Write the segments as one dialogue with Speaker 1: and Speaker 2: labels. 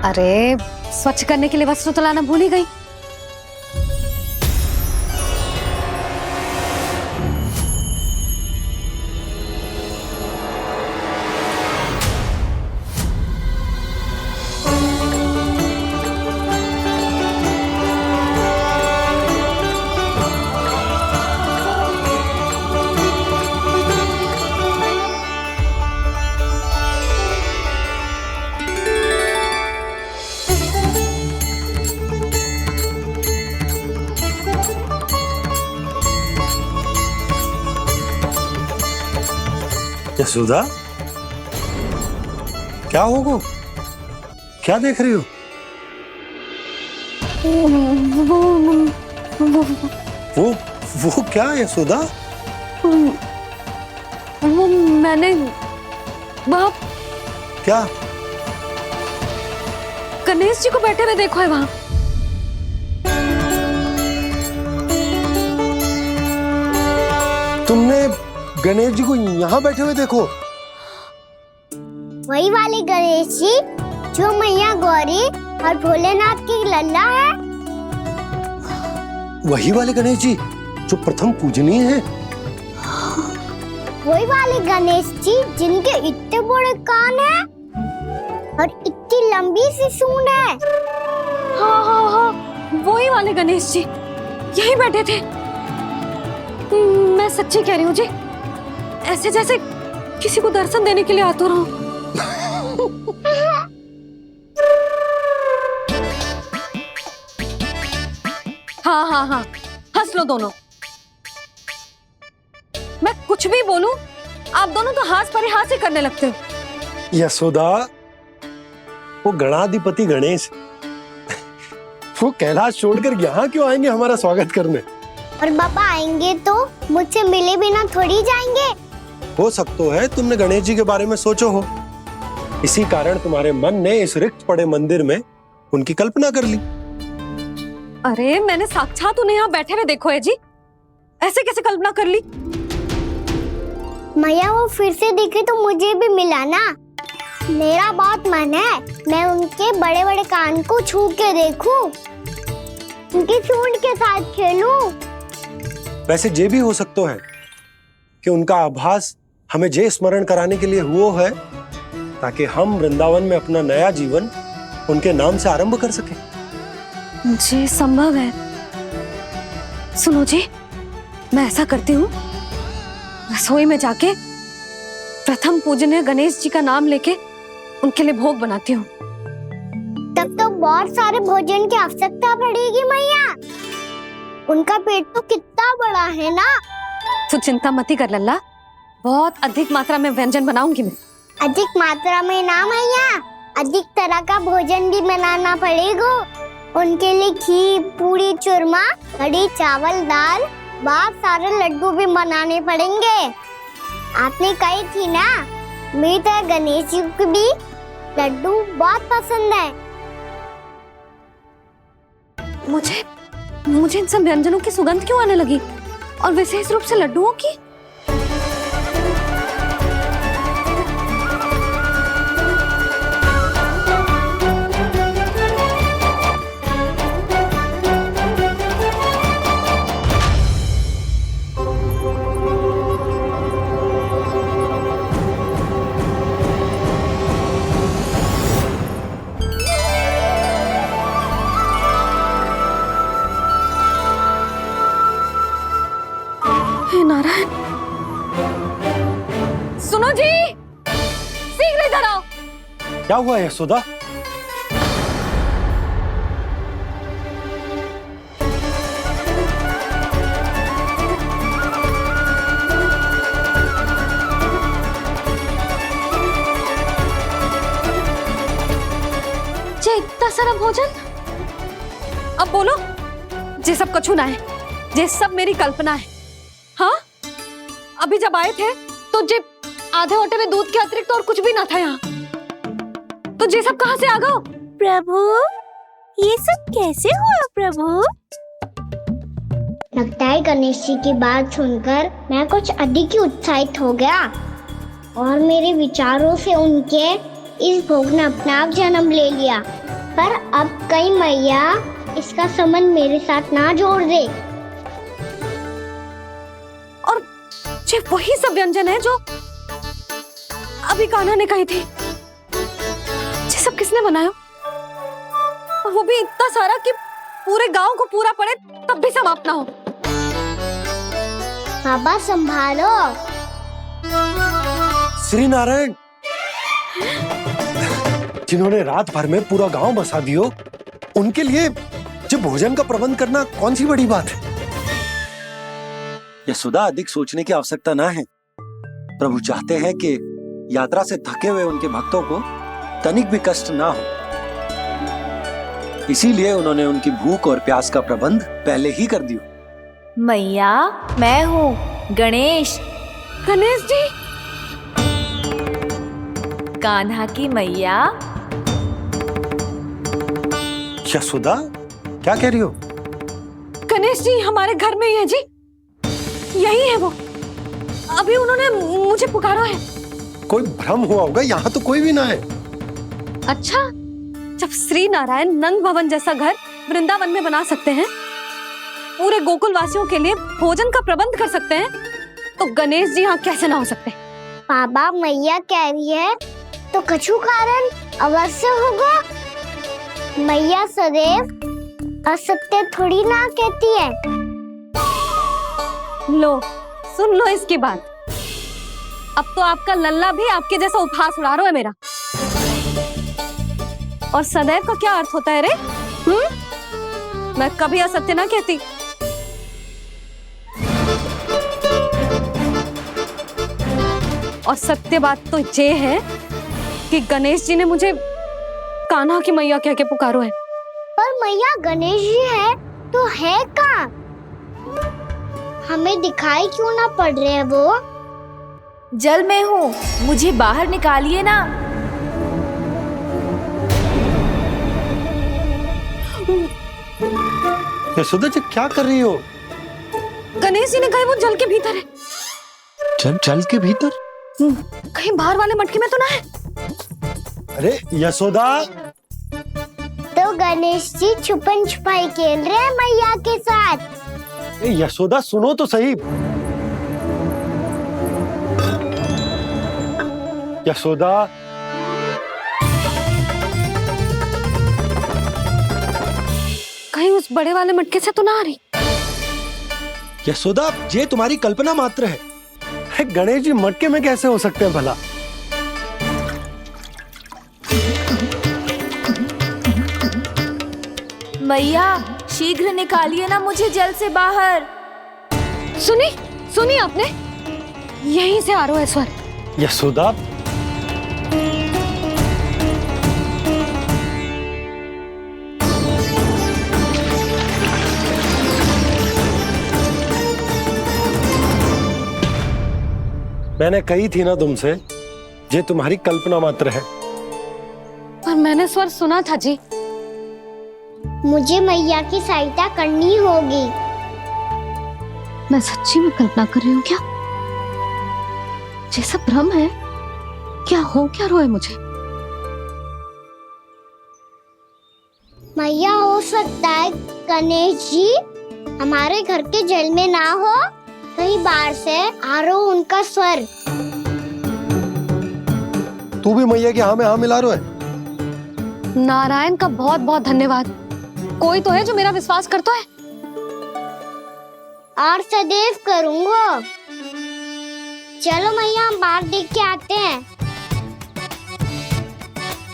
Speaker 1: अरे स्वच्छ करने के लिए वस्त्र तो लाना भूल ही गई।
Speaker 2: यशोदा, क्या होगा? क्या देख रही हो? वो क्या यशोदा?
Speaker 1: वो मैंने बाप
Speaker 2: क्या?
Speaker 1: गणेश जी को बैठे हुए देखो है वहां।
Speaker 2: तुमने गणेश जी को यहाँ बैठे हुए देखो?
Speaker 3: वही वाले गणेश जी जो मैया गौरी और भोलेनाथ की लल्ला है।
Speaker 2: वही वाले गणेश जी जो प्रथम पूजनीय है।
Speaker 3: वही वाले गणेश जी जिनके इतने बड़े कान हैं और इतनी लंबी सी सूंड है।
Speaker 1: हाँ, वही वाले गणेश जी यही बैठे थे। मैं सच्ची कह रही हूँ जी, ऐसे जैसे किसी को दर्शन देने के लिए आतुर हूँ। हाँ, हंस लो दोनों। मैं कुछ भी बोलूं, आप दोनों तो हाथ परिहास ही करने लगते हो।
Speaker 2: यशोदा, वो गणाधिपति गणेश वो कैलाश छोड़कर यहाँ क्यों आएंगे हमारा स्वागत करने?
Speaker 3: और पापा आएंगे तो मुझसे मिले बिना थोड़ी जाएंगे।
Speaker 2: हो सकता है तुमने गणेश जी के बारे में सोचो हो, इसी कारण तुम्हारे मन ने इस रिक्त पड़े मंदिर में उनकी कल्पना कर ली।
Speaker 1: अरे मैंने साक्षात उन्हें यहाँ बैठे हुए देखो है जी, ऐसे कैसे कल्पना कर ली?
Speaker 3: मैया वो फिर से दिखे तो मुझे भी मिला ना। मेरा बहुत मन है मैं उनके बड़े बड़े कान को छू के देखूं, उनकी सूंड के साथ खेलूं।
Speaker 2: वैसे ये भी हो सकता है कि उनका आभास हमें जे स्मरण कराने के लिए हुआ है ताकि हम वृंदावन में अपना नया जीवन उनके नाम से आरंभ कर सके।
Speaker 1: जी संभव है। सुनो जी, मैं ऐसा करती हूँ, रसोई में जाके प्रथम पूजनीय गणेश जी का नाम लेके उनके लिए भोग बनाती हूँ।
Speaker 3: तब तो बहुत सारे भोजन की आवश्यकता पड़ेगी मैया। उनका पेट तो कितना बड़ा है ना।
Speaker 1: तू चिंता मत ही कर लल्ला, बहुत अधिक मात्रा में व्यंजन बनाऊंगी मैं।
Speaker 3: अधिक मात्रा में ना मैया, अधिक तरह का भोजन भी बनाना पड़ेगा। उनके लिए खीर, पूरी, चूरमा, कढ़ी, चावल, दाल, बहुत सारे लड्डू भी बनाने पड़ेंगे। आपने कही थी ना, मेरी तरह गणेश जी को भी लड्डू बहुत पसंद है।
Speaker 1: मुझे इन सब व्यंजनों की सुगंध क्यों आने लगी, और विशेष रूप से लड्डुओं की? नारायण, सुनो जी, शीघ्र इधर आओ।
Speaker 2: क्या हुआ यशोदा?
Speaker 1: इतना सारा भोजन, अब बोलो, ये सब कछु ना है, ये सब मेरी कल्पना है। हाँ, अभी जब आए थे तो जे आधे ओटे में दूध के अतिरिक्त और कुछ भी ना था यहाँ, तो ये सब कहाँ से आ गया?
Speaker 3: प्रभु, ये सब कैसे हुआ प्रभु? लगता है गणेश जी की बात सुनकर मैं कुछ अधिक ही उत्साहित हो गया और मेरे विचारों से उनके इस भोग ने अपना आप जन्म ले लिया। पर अब कहीं मैया इसका संबंध मेरे साथ ना जोड़ दे।
Speaker 1: और ये वही सब व्यंजन है जो अभी कान्हा ने कही थी। ये सब किसने बनाया? और वो भी इतना सारा कि पूरे गांव को पूरा पड़े तब भी समाप्त ना हो।
Speaker 3: बाबा संभालो।
Speaker 2: श्री नारायण, जिन्होंने रात भर में पूरा गांव बसा दियो, उनके लिए जो भोजन का प्रबंध करना कौन सी बड़ी बात है। यशोदा, अधिक सोचने की आवश्यकता ना है। प्रभु चाहते हैं कि यात्रा से थके हुए उनके भक्तों को तनिक भी कष्ट ना हो, इसीलिए उन्होंने उनकी भूख और प्यास का प्रबंध पहले ही कर दिया।
Speaker 4: मैया, मैं हूँ गणेश।
Speaker 1: गणेश जी,
Speaker 4: कान्हा की मैया।
Speaker 2: यशोदा, क्या कह रही हो?
Speaker 1: गणेश जी हमारे घर में ही है जी, यही है वो। अभी उन्होंने मुझे पुकारा है।
Speaker 2: कोई भ्रम हुआ होगा, यहाँ तो कोई भी ना है।
Speaker 1: अच्छा, जब श्री नारायण नंद भवन जैसा घर वृंदावन में बना सकते हैं, पूरे गोकुल वासियों के लिए भोजन का प्रबंध कर सकते हैं, तो गणेश जी यहाँ कैसे ना हो सकते?
Speaker 3: बाबा मैया कह रही है तो कछु कारण अवश्य होगा। मैया सदैव असत्य थोड़ी ना कहती है।
Speaker 1: लो, सुन लो इसकी बात। अब तो आपका लल्ला भी आपके जैसा उपहास उड़ा रहा है मेरा। और सदैव का क्या अर्थ होता है रे? मैं कभी असत्य ना कहती। और सत्य बात तो ये है कि गणेश जी ने मुझे कान्हा की मैया कह के पुकारो है।
Speaker 3: पर मैया गणेश जी है तो है कहाँ? हमें दिखाई क्यों ना पड़ रहे हैं वो?
Speaker 4: जल में हूँ, मुझे बाहर निकालिए ना।
Speaker 2: यशोदा जी, क्या कर रही हो?
Speaker 1: गणेश जी ने कहा वो जल के भीतर है।
Speaker 2: जल के भीतर?
Speaker 1: कहीं बाहर वाले मटके में तो ना है?
Speaker 2: अरे यशोदा!
Speaker 3: तो गणेश जी छुपन छुपाई खेल रहे हैं मैया के साथ।
Speaker 2: यशोदा, सुनो तो सही। यशोदा,
Speaker 1: कहीं उस बड़े वाले मटके से तो ना आ रही?
Speaker 2: यशोदा, ये तुम्हारी कल्पना मात्र है। गणेश जी मटके में कैसे हो सकते हैं भला?
Speaker 4: मैया, शीघ्र निकालिए ना मुझे जल से बाहर।
Speaker 1: सुनी आपने? यहीं से आ रहा है स्वर।
Speaker 2: यशोदा, मैंने कही थी ना तुमसे, ये तुम्हारी कल्पना मात्र है।
Speaker 1: पर मैंने स्वर सुना था जी।
Speaker 3: मुझे मैया की सहायता करनी होगी।
Speaker 1: मैं सच्ची में कल्पना कर रही हूँ क्या? ये सब भ्रम है क्या? हो क्या रहा है मुझे?
Speaker 3: मैया, हो सकता है गणेश जी हमारे घर के जल में ना हो, कहीं बाहर से आ रहा हो उनका स्वर।
Speaker 2: तू भी मैया के हाँ में हाँ मिला रहा है।
Speaker 1: नारायण का बहुत बहुत धन्यवाद। कोई तो है जो मेरा विश्वास करता है।
Speaker 3: और सदैव करूंगा। चलो मैया, हम बाहर देख के आते हैं।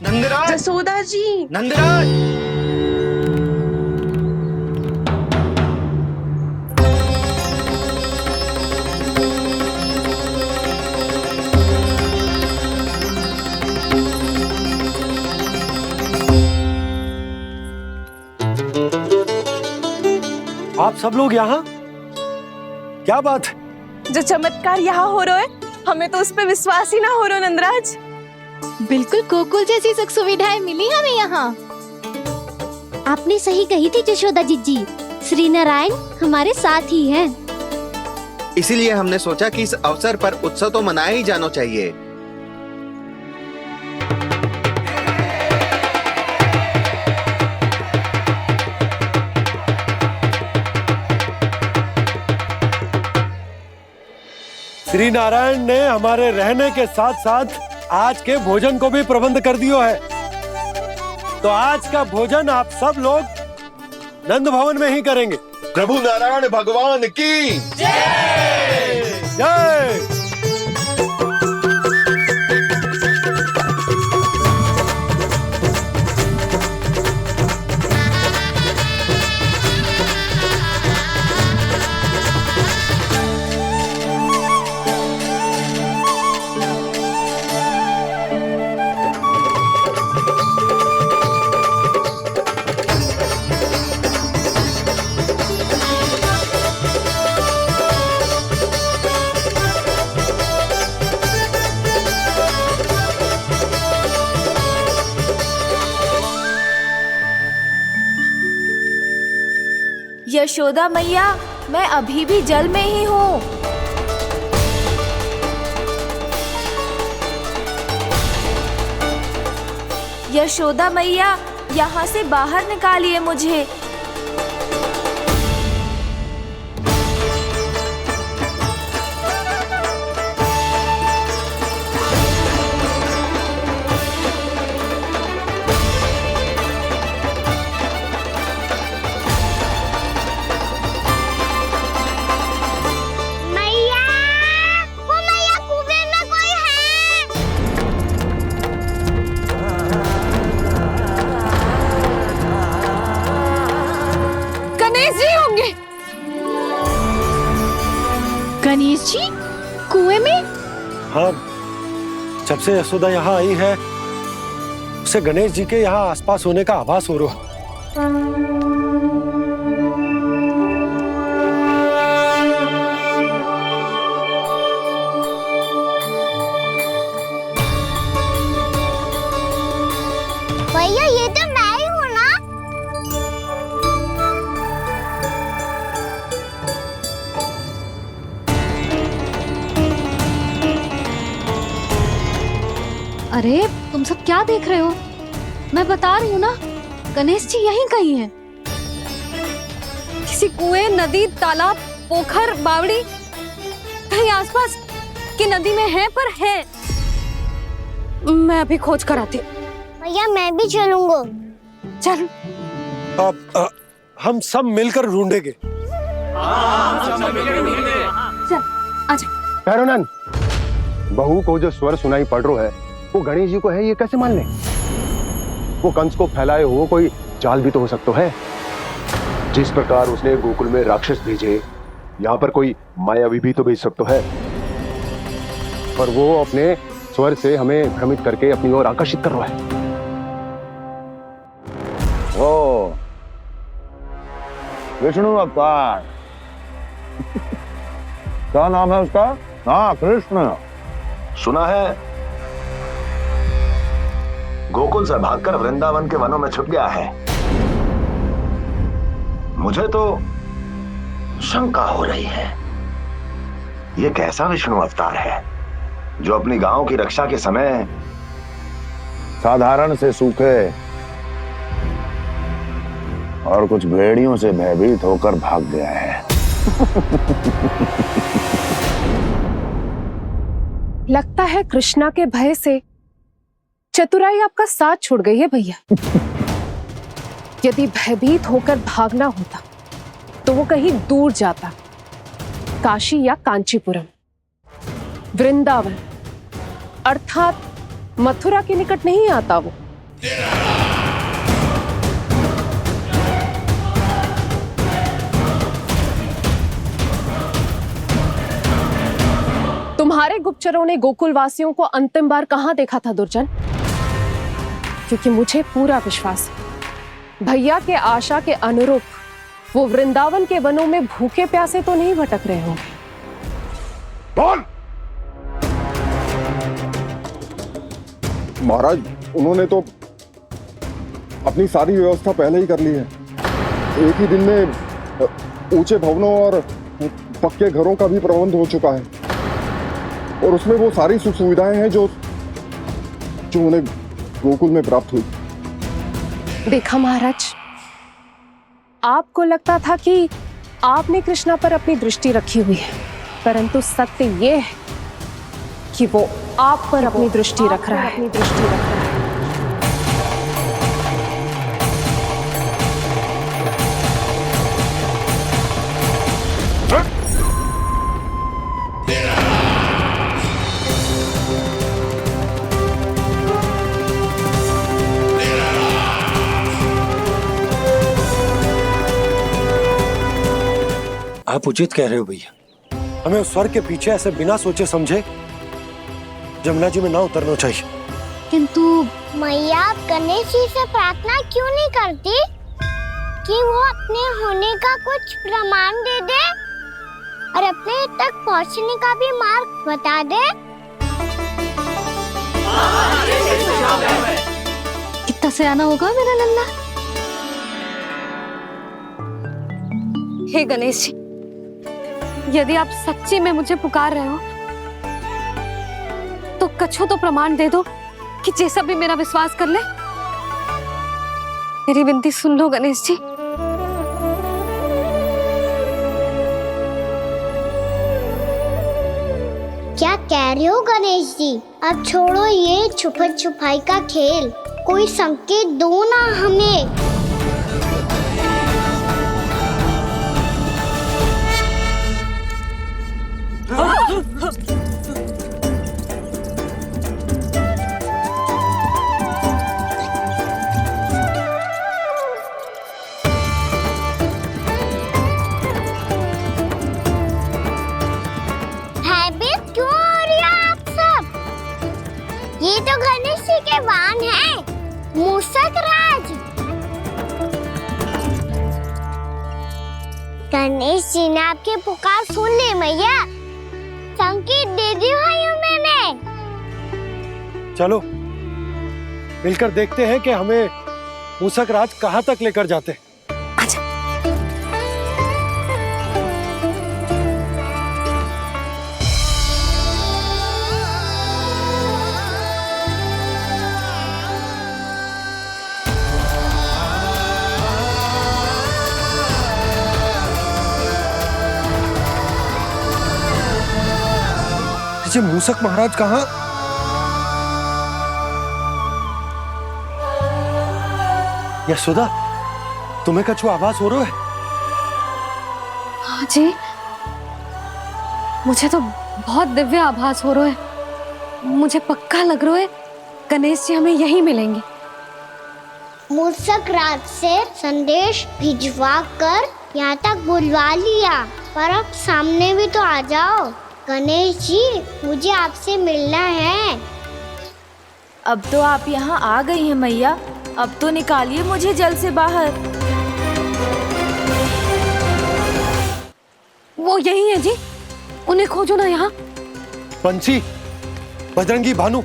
Speaker 5: नंदराज,
Speaker 4: जसोदा जी।
Speaker 5: नंदराज,
Speaker 2: आप सब लोग यहाँ? क्या बात है?
Speaker 6: जो चमत्कार यहाँ हो रहा है, हमें तो उस पे विश्वास ही ना हो रहा नंदराज।
Speaker 7: बिल्कुल गोकुल जैसी सुख सुविधाएं मिली हमें यहाँ।
Speaker 3: आपने सही कही थी यशोदा जीजी, श्री नारायण हमारे साथ ही हैं।
Speaker 5: इसीलिए हमने सोचा कि इस अवसर पर उत्सव तो मनाया ही जाना चाहिए।
Speaker 2: श्री नारायण ने हमारे रहने के साथ साथ आज के भोजन को भी प्रबंध कर दियो है। तो आज का भोजन आप सब लोग नंद भवन में ही करेंगे।
Speaker 8: प्रभु नारायण भगवान की
Speaker 2: जय जय।
Speaker 4: यशोदा मैया, मैं अभी भी जल में ही हूँ। यशोदा मैया, यहाँ से बाहर निकालिए मुझे।
Speaker 7: गणेश जी कुएं में?
Speaker 2: हाँ, जब से यशोदा यहाँ आई है उसे गणेश जी के यहाँ आसपास होने का आभास हो रहा।
Speaker 3: भैया ये तो मैं ही हूँ ना।
Speaker 1: अरे तुम सब क्या देख रहे हो? मैं बता रही हूँ ना, गणेश जी यहीं कहीं हैं। किसी कुएं, नदी, तालाब, पोखर, बावड़ी कहीं आसपास की नदी में है, पर है। मैं अभी खोज कर आती हूँ।
Speaker 3: भैया मैं भी चलूंगा।
Speaker 1: चल।
Speaker 2: अब हम सब मिलकर ढूंढेंगे।
Speaker 1: चल आजा।
Speaker 9: भैरवनंद, बहू को जो स्वर सुनाई पड़ रहा है वो गणेश जी को है, ये कैसे मान ले? वो कंस को फैलाए हुए कोई जाल भी तो हो सकता है। जिस प्रकार उसने गोकुल में राक्षस भेजे, यहाँ पर कोई मायावी भी तो भेज सकता है। और वो अपने स्वर से हमें भ्रमित करके अपनी ओर आकर्षित कर रहा है।
Speaker 8: ओ विष्णु अवतार। क्या नाम है उसका? हाँ, कृष्ण।
Speaker 10: सुना है गोकुल से भागकर वृंदावन के वनों में छुप गया है। मुझे तो शंका हो रही है, ये कैसा विष्णु अवतार है जो अपनी गांव की रक्षा के समय
Speaker 8: साधारण से सूखे और कुछ भेड़ियों से भयभीत होकर भाग गया है।
Speaker 6: लगता है कृष्णा के भय से चतुराई आपका साथ छोड़ गई है भैया। यदि भयभीत होकर भागना होता तो वो कहीं दूर जाता, काशी या कांचीपुरम, वृंदावन अर्थात मथुरा के निकट नहीं आता वो। तुम्हारे गुप्तचरों ने गोकुल वासियों को अंतिम बार कहां देखा था दुर्जन? क्योंकि मुझे पूरा विश्वास है भैया के आशा के अनुरूप वो वृंदावन के वनों में भूखे प्यासे तो नहीं भटक रहे होंगे।
Speaker 9: कौन? महाराज, उन्होंने तो अपनी सारी व्यवस्था पहले ही कर ली है। एक ही दिन में ऊंचे भवनों और पक्के घरों का भी प्रबंध हो चुका है, और उसमें वो सारी सुख सुविधाएं हैं जो उन्हें गोकुल में प्राप्त हुई।
Speaker 6: देखा महाराज, आपको लगता था कि आपने कृष्णा पर अपनी दृष्टि रखी हुई है, परंतु सत्य ये है कि वो आप पर अपनी दृष्टि रख रहा है।
Speaker 2: आप उचित कह रहे हो भैया, हमें उस स्वर के पीछे ऐसे बिना सोचे समझे जमुना जी में ना उतरना चाहिए।
Speaker 3: किंतु मैया, आप गणेश जी से प्रार्थना क्यों नहीं करती कि वो अपने होने का कुछ प्रमाण दे दे और अपने तक पहुंचने का भी मार्ग बता दे?
Speaker 1: कितना सयाना होगा मेरा लल्ला। हे गणेश जी, यदि आप सच्ची में मुझे पुकार रहे हो तो कछु तो प्रमाण दे दो कि जैसा भी मेरा विश्वास कर ले। मेरी विनती सुन लो गणेश जी।
Speaker 3: क्या कह रहे हो गणेश जी? अब छोड़ो ये छुपन छुपाई का खेल, कोई संकेत दो ना हमें। भयभीत क्यों हो रही हो आप सब? ये तो गणेश जी के वाहन हैं, मूषक राज। गणेश जी ने आपकी पुकार सुन ली मैया, संकेत दे दी भाइयों मैंने।
Speaker 2: चलो मिलकर देखते हैं कि हमें मूषक राज कहाँ तक लेकर जाते हैं। जी मूषक महाराज कहाँ? यशोदा, तुम्हें कछु आभास हो रहा है?
Speaker 1: हाँ जी, मुझे तो बहुत दिव्य आभास हो रहा है। मुझे पक्का लग रहा है गणेश जी हमें यहीं मिलेंगे।
Speaker 3: मूषक राज से संदेश भिजवा कर यहाँ तक बुलवा लिया, पर अब सामने भी तो आ जाओ। गणेश जी, मुझे आपसे मिलना है।
Speaker 4: अब तो आप यहाँ आ गई हैं मैया, अब तो निकालिए मुझे जल से बाहर।
Speaker 1: वो यही है जी, उन्हें खोजो ना यहाँ।
Speaker 2: बंसी, बजरंगी, भानु,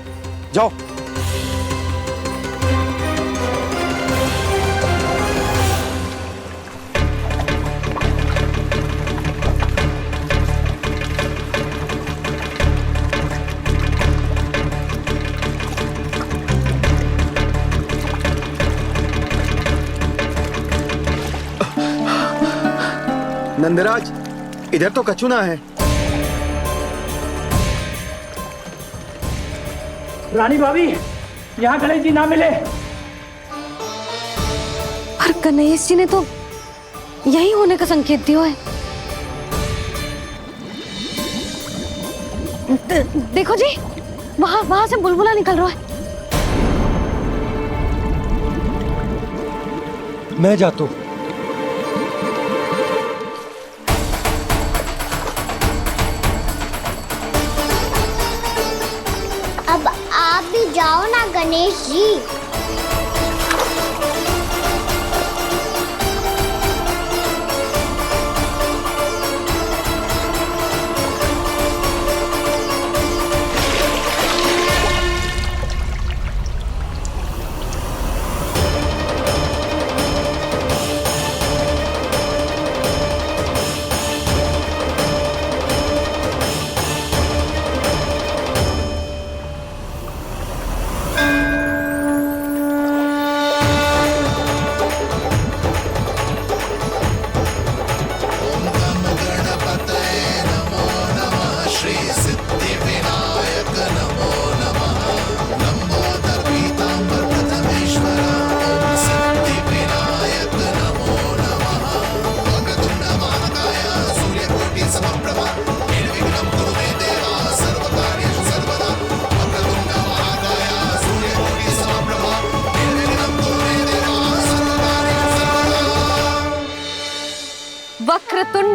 Speaker 2: जाओ।
Speaker 5: नंदराज, इधर तो कछु ना है।
Speaker 11: रानी भाभी, यहाँ गणेश जी ना मिले।
Speaker 1: पर गणेश जी ने तो यही होने का संकेत दिया है। देखो जी, वहां से बुलबुला निकल रहा है।
Speaker 2: मैं जाता हूं।
Speaker 3: अब आप भी जाओ ना गणेश जी।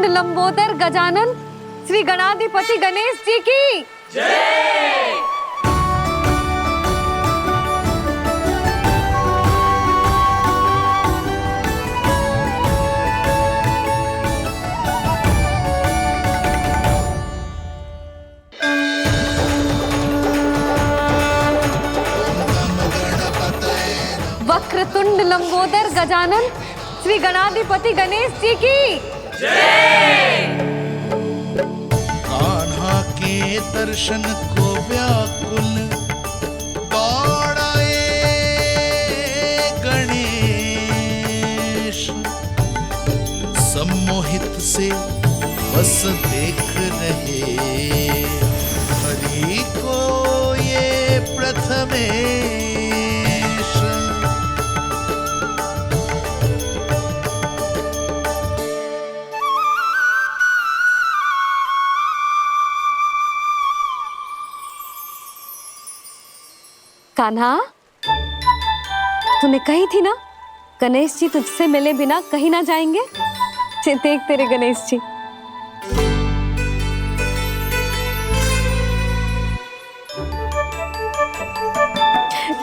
Speaker 1: वक्रतुंड लंबोदर गजानन श्री गणाधिपति गणेश जी की जय। वक्रतुंड लंबोदर गजानन श्री गणाधिपति गणेश जी की जय।
Speaker 12: कान्हा के दर्शन को व्याकुल दौड़ाए गणेश, सम्मोहित से बस देख रहे हरि को ये प्रथमेश।
Speaker 1: कान्हा, तूने कही थी ना गणेश जी तुझसे मिले बिना कहीं ना जाएंगे। देख तेरे गणेश जी।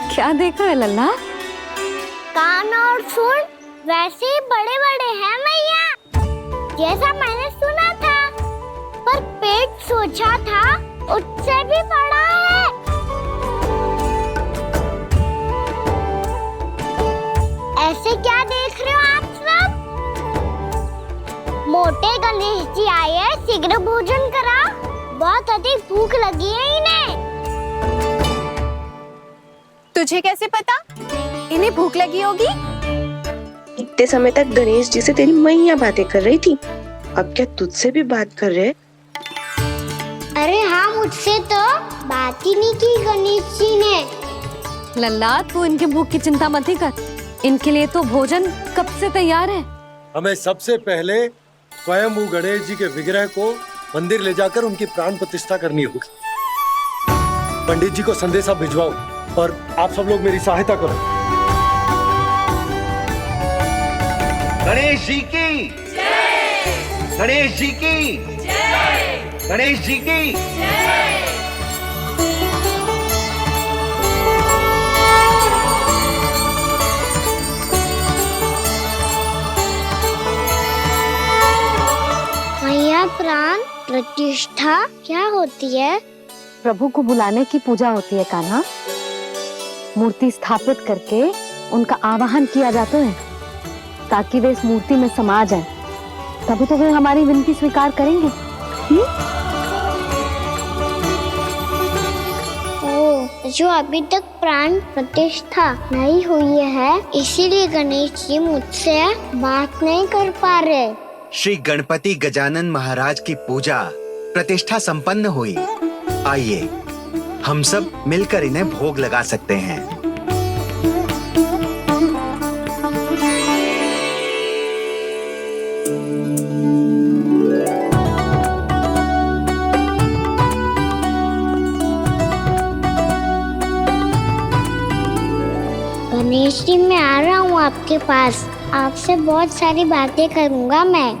Speaker 1: क्या देखा है लल्ला?
Speaker 3: कान और सुन वैसे ही बड़े बड़े हैं मैया, जैसा मैंने सुना था, पर पेट सोचा था उससे भी बड़ा है। ऐसे क्या देख रहे हो आप सब? मोटे गणेश जी आए हैं, शीघ्र भोजन करा, बहुत अधिक भूख लगी है इन्हें।
Speaker 6: तुझे कैसे पता इन्हें भूख लगी होगी?
Speaker 13: इतने समय तक गणेश जी से तेरी मैया बातें कर रही थी, अब क्या तुझसे भी बात कर रहे?
Speaker 3: अरे हाँ, मुझसे तो बात ही नहीं की गणेश जी ने।
Speaker 1: लल्ला, तू इनके भूख की चिंता मत ही कर, इनके लिए तो भोजन कब से तैयार है।
Speaker 2: हमें सबसे पहले स्वयं गणेश जी के विग्रह को मंदिर ले जाकर उनकी प्राण प्रतिष्ठा करनी होगी। पंडित जी को संदेशा भिजवाओ और आप सब लोग मेरी सहायता करो।
Speaker 5: गणेश जी की जय। गणेश जी की जय। गणेश जी की जय।
Speaker 3: मैया, प्राण प्रतिष्ठा क्या होती है?
Speaker 1: प्रभु को बुलाने की पूजा होती है कान्हा। मूर्ति स्थापित करके उनका आवाहन किया जाता है ताकि वे इस मूर्ति में समा जाएं। तभी तो वे हमारी विनती स्वीकार करेंगे।
Speaker 3: जो अभी तक प्राण प्रतिष्ठा नहीं हुई है, इसीलिए गणेश जी मुझसे बात नहीं कर पा रहे।
Speaker 5: श्री गणपति गजानन महाराज की पूजा प्रतिष्ठा संपन्न हुई। आइए हम सब मिलकर इन्हें भोग लगा सकते हैं।
Speaker 3: गणेश जी, मैं आ रहा हूँ आपके पास, आपसे बहुत सारी बातें करूँगा मैं।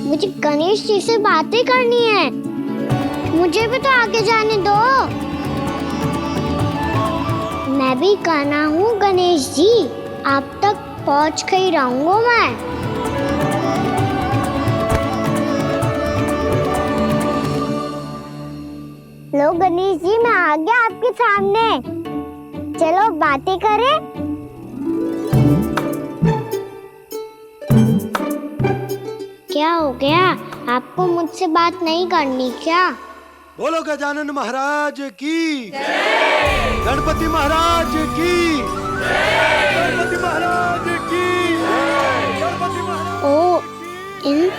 Speaker 3: मुझे गणेश जी से बातें करनी है, मुझे भी तो आगे जाने दो। मैं भी कान्हा हूँ गणेश जी, आप तक पहुँच कर ही रहूँगा मैं। लो गणेश जी, मैं आ गया आपके सामने, चलो बातें करें। क्या हो गया, आपको मुझसे बात नहीं करनी क्या?
Speaker 2: बोलो गजानन महाराज की जय। गणपति महाराज की जय। गणपति महाराज की जय। गणपति महाराज।
Speaker 3: ओ, इन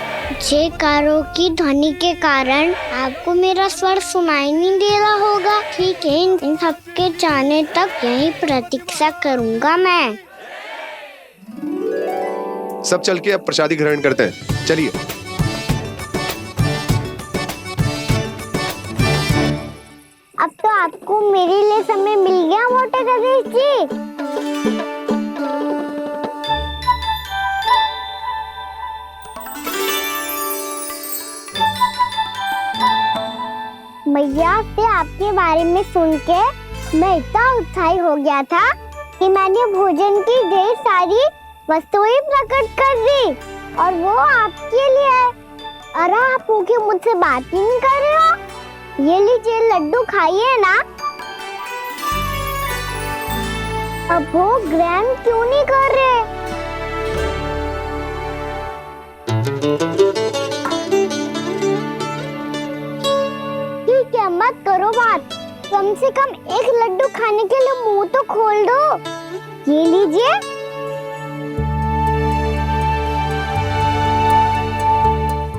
Speaker 3: जयकारों की ध्वनि के कारण आपको मेरा स्वर सुनाई नहीं दे रहा होगा। ठीक है, इन सबके जाने तक यही प्रतीक्षा करूंगा मैं।
Speaker 9: सब चल के अब प्रसादी ग्रहण करते हैं, चलिए।
Speaker 3: अब तो आपको मेरे लिए समय मिल गया मोटे गणेश जी। मैया से आपके बारे में सुन के मैं इतना उत्साही हो गया था कि मैंने भोजन की ढेर सारी वस्तुएं प्रकट कर दी और वो आपके लिए। अरे आप भूखे मुझसे बात ही नहीं कर रहे हो। ये लीजिए लड्डू खाइए ना। अब वो ग्रैंड क्यों नहीं कर रहे? ठीक है, मत करो बात। कम से कम एक लड्डू खाने के लिए मुंह तो खोल दो। ये लीजिए।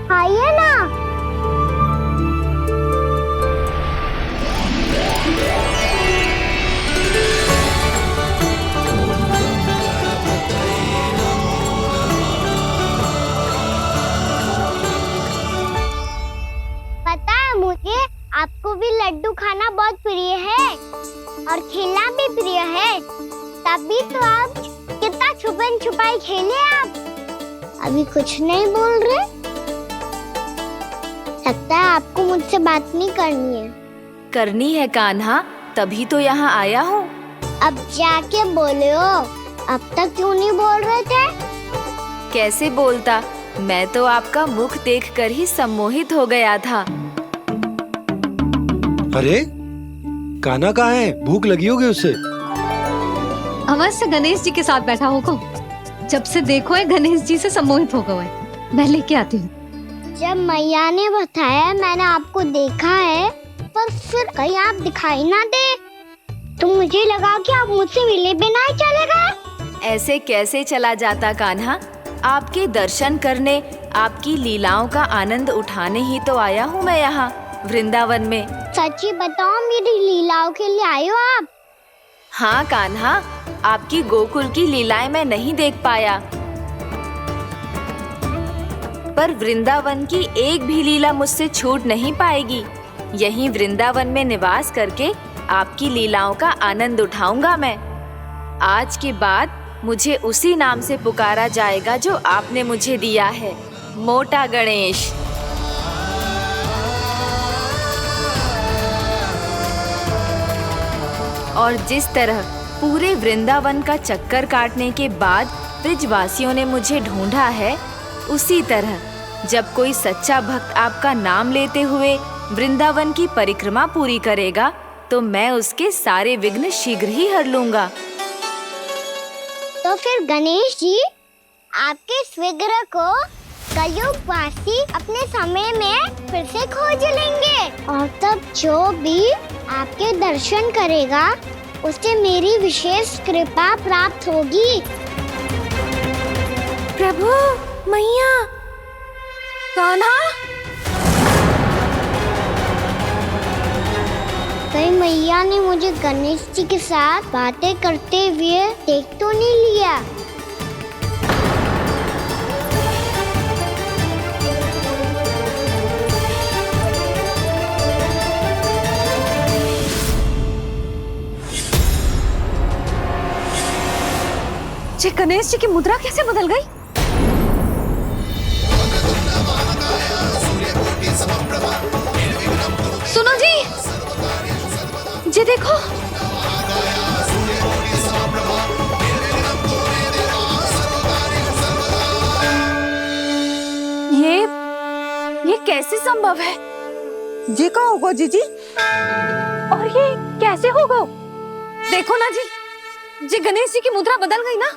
Speaker 3: खाइए ना। पता है मुझे आपको भी लड्डू खाना बहुत प्रिय है और खेलना भी प्रिय है। तभी तो आप कितना छुपन छुपाई खेले। आप अभी कुछ नहीं बोल रहे। लगता है आपको मुझसे बात नहीं करनी है।
Speaker 4: करनी है कान्हा, तभी तो यहाँ आया हूँ।
Speaker 3: अब जाके बोले हो। अब तक क्यों नहीं बोल रहे थे?
Speaker 4: कैसे बोलता, मैं तो आपका मुख देखकर ही सम्मोहित हो गया था।
Speaker 2: अरे कान्हा कहाँ है? भूख लगी होगी उससे।
Speaker 1: अवश्य गणेश जी के साथ बैठा होगा। जब से देखो है गणेश जी से सम्मोहित हो गए। मैं लेके आती हूँ।
Speaker 3: जब मैया ने बताया मैंने आपको देखा है, पर फिर कहीं आप दिखाई ना दे तो मुझे लगा कि आप मुझसे मिले बिना ही चले गए।
Speaker 4: ऐसे कैसे चला जाता कान्हा? आपके दर्शन करने, आपकी लीलाओं का आनंद उठाने ही तो आया हूँ मैं यहाँ वृंदावन में।
Speaker 3: सच्ची बताओ, मेरी लीलाओं के लिए आए हो आप?
Speaker 4: हाँ कान्हा, आपकी गोकुल की लीलाएं मैं नहीं देख पाया, पर वृंदावन की एक भी लीला मुझसे छूट नहीं पाएगी। यहीं वृंदावन में निवास करके आपकी लीलाओं का आनंद उठाऊंगा मैं। आज के बाद मुझे उसी नाम से पुकारा जाएगा जो आपने मुझे दिया है, मोटा गणेश। और जिस तरह पूरे वृंदावन का चक्कर काटने के बाद ब्रिजवासियों ने मुझे ढूंढा है, उसी तरह जब कोई सच्चा भक्त आपका नाम लेते हुए वृंदावन की परिक्रमा पूरी करेगा तो मैं उसके सारे विघ्न शीघ्र ही हर लूंगा।
Speaker 3: तो फिर गणेश जी, आपके इस विग्रह को कलयुगवासी अपने समय में फिर से खोज लेंगे और तब जो भी आपके दर्शन करेगा उसे मेरी विशेष कृपा प्राप्त होगी।
Speaker 4: प्रभु, मैया,
Speaker 1: कान्हा,
Speaker 3: कहीं मैया ने मुझे गणेश जी के साथ बातें करते हुए देख तो नहीं लिया?
Speaker 1: ये गणेश जी की मुद्रा कैसे बदल गई? सुनो जी, ये देखो।
Speaker 4: ये कैसे संभव है?
Speaker 6: ये का होगा जीजी? और ये कैसे होगा?
Speaker 1: देखो ना जी, ये गणेश जी की मुद्रा बदल गई ना।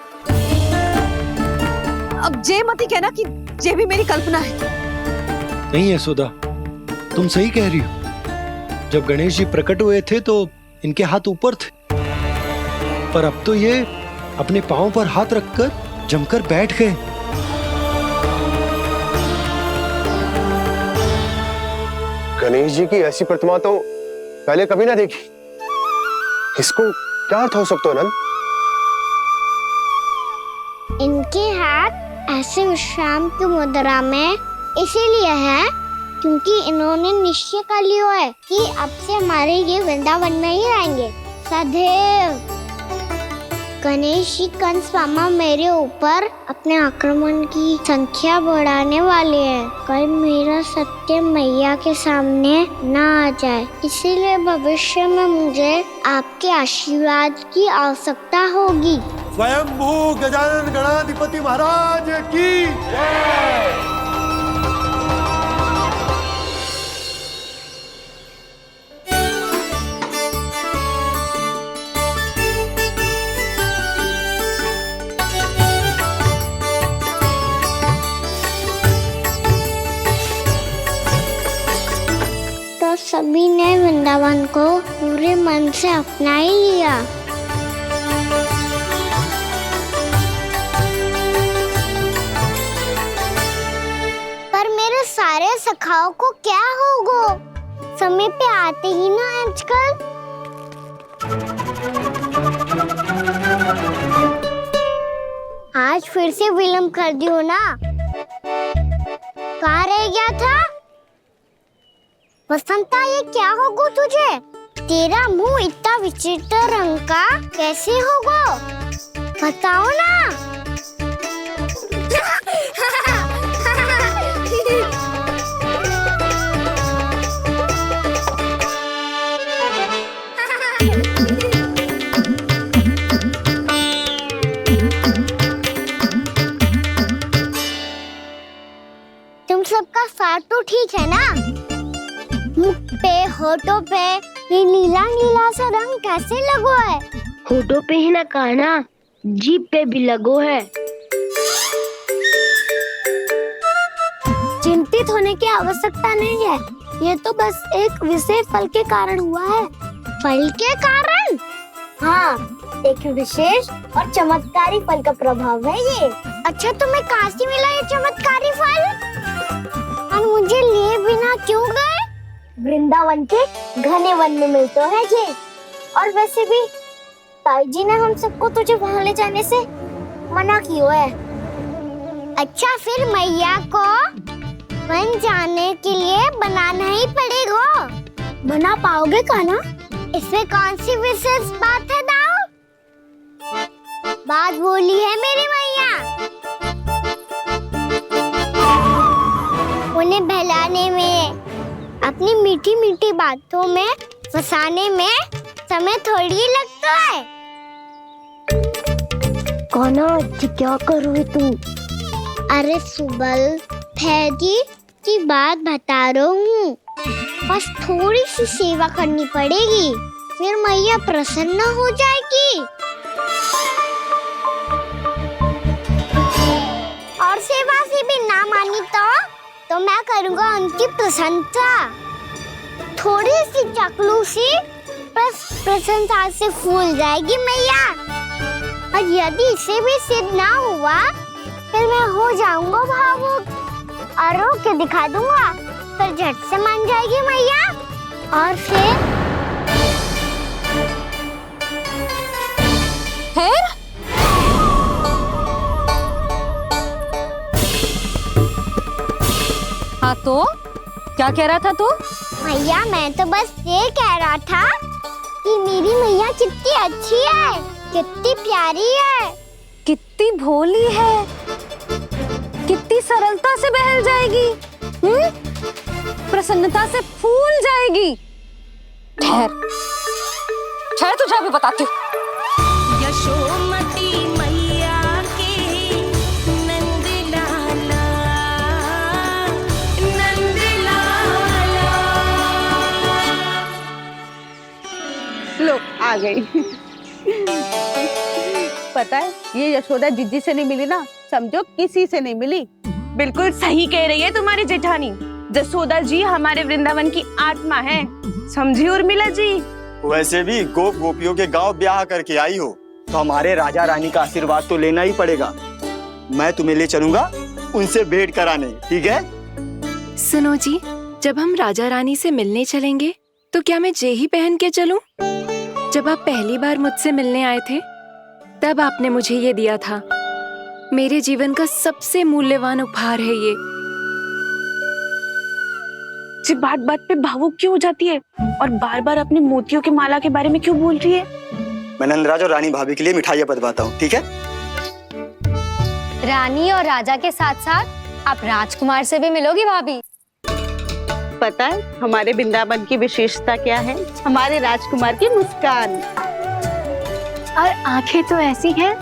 Speaker 1: अब जे मत ही कहना कि ये भी मेरी कल्पना है।
Speaker 2: नहीं यशोदा, तुम सही कह रही हो। जब गणेश जी प्रकट हुए थे तो इनके हाथ ऊपर थे, पर अब तो ये अपने पांव पर हाथ रखकर जमकर बैठ गए।
Speaker 9: गणेश जी की ऐसी प्रतिमा तो पहले कभी ना देखी। इसको क्या अर्थ हो सकता है नंद?
Speaker 3: इनके हाथ ऐसे विश्राम की मुद्रा में इसीलिए है क्योंकि इन्होंने निश्चय कर लिया है कि अब से हमारे ये वृंदावन में ही रहेंगे सदैव। गणेश जी कंस मामा मेरे ऊपर अपने आक्रमण की संख्या बढ़ाने वाले हैं। कल मेरा सत्य मैया के सामने ना आ जाए, इसीलिए भविष्य में मुझे आपके आशीर्वाद की आवश्यकता होगी।
Speaker 2: स्वयंभू गजानन गणाधिपति महाराज की जय।
Speaker 3: तो सभी ने वृंदावन को पूरे मन से अपना ही लिया। पर मेरे सारे सखाओं को क्या होगा? समय पे आते ही ना आजकल। आज फिर से विलम्ब कर दियो ना। कहाँ रह गया था? वसंता, ये क्या होगा तुझे? तेरा मुंह इतना विचित्र रंग का कैसे होगा? बताओ ना। तुम सबका साथ तो ठीक है ना? मुख पे, होठों पे ये नीला नीला सा रंग कैसे लगो है?
Speaker 14: होठों पे ही ना कहना, जीभ पे भी लगो है।
Speaker 3: चिंतित होने की आवश्यकता नहीं है, ये तो बस एक विशेष फल के कारण हुआ है। फल के कारण? हाँ, एक विशेष और चमत्कारी फल का प्रभाव है ये। अच्छा, तुम्हें कहाँ से मिला ये चमत्कारी फल? और मुझे लिए बिना क्यों गए? वृंदावन के घने वन में मिलते हैं ये। और वैसे भी ताई जी ने हम सबको तुझे वहाँ ले जाने से मना किया है। अच्छा, फिर मैया को वन जाने के लिए बनाना ही पड़ेगा। बना पाओगे का ना? इसमें कौन सी विशेष बात है दाऊ? बात बोली है मेरी मैया। उन्हें बहलाने में, अपनी मीठी मीठी बातों में फंसाने में समय थोड़ी लगता है।
Speaker 14: कौना क्या करोगे तुम?
Speaker 3: अरे सुबल, फैजी की बात बता रहा हूँ। बस थोड़ी सी सेवा करनी पड़ेगी, फिर मैया प्रसन्न हो जाएगी। और सेवा से भी ना मानी तो मैं करूँगा उनकी प्रशंसा। थोड़ी सी चाकलूसी बस प्रशंसा से फूल जाएगी मैया। और यदि इसे भी सिद्ध ना हुआ, फिर मैं हो जाऊंगा भावुक और रो के दिखा दूंगा, फिर झट से मान जाएगी मैया। और फिर
Speaker 1: हाँ, तो क्या कह रहा था तू?
Speaker 3: मैया, मैं तो बस ये कह रहा था कि मेरी मैया कितनी अच्छी है, कितनी प्यारी है,
Speaker 1: कितनी भोली है, कितनी सरलता से बहल जाएगी, प्रसन्नता से फूल जाएगी। ठहर ठहर, तुझे अभी बताती हूँ।
Speaker 15: यशोमती मैया के नंद लाला, नंद लाला।
Speaker 16: लो, आ गई। पता है, ये यशोदा जिज्जी से नहीं मिली ना, समझो किसी से नहीं मिली।
Speaker 17: बिल्कुल सही कह रही है तुम्हारी जेठानी। जसोदा जी हमारे वृंदावन की आत्मा है, समझी उर्मिला जी।
Speaker 18: वैसे भी गोप गोपियों के गांव ब्याह करके आई हो, तो हमारे राजा रानी का आशीर्वाद तो लेना ही पड़ेगा। मैं तुम्हें ले चलूंगा उनसे भेंट कराने, ठीक है?
Speaker 4: सुनो जी, जब हम राजा रानी से मिलने चलेंगे तो क्या मैं जे ही पहन के चलूं? जब आप पहली बार मुझसे मिलने आए थे, तब आपने मुझे ये दिया था। मेरे जीवन का सबसे मूल्यवान उपहार है ये।
Speaker 17: जी, बात बात पे भावुक क्यों हो जाती है और बार बार अपनी मोतियों की माला के बारे में क्यों बोल रही है?
Speaker 18: मैं नंदराज और रानी भाभी के लिए मिठाइयाँ बंटवाता हूँ, ठीक है?
Speaker 3: रानी और राजा के साथ साथ आप राजकुमार से भी मिलोगी भाभी।
Speaker 16: पता है हमारे वृंदावन की विशेषता क्या है? हमारे राजकुमार की मुस्कान।
Speaker 7: और आंखें तो ऐसी हैं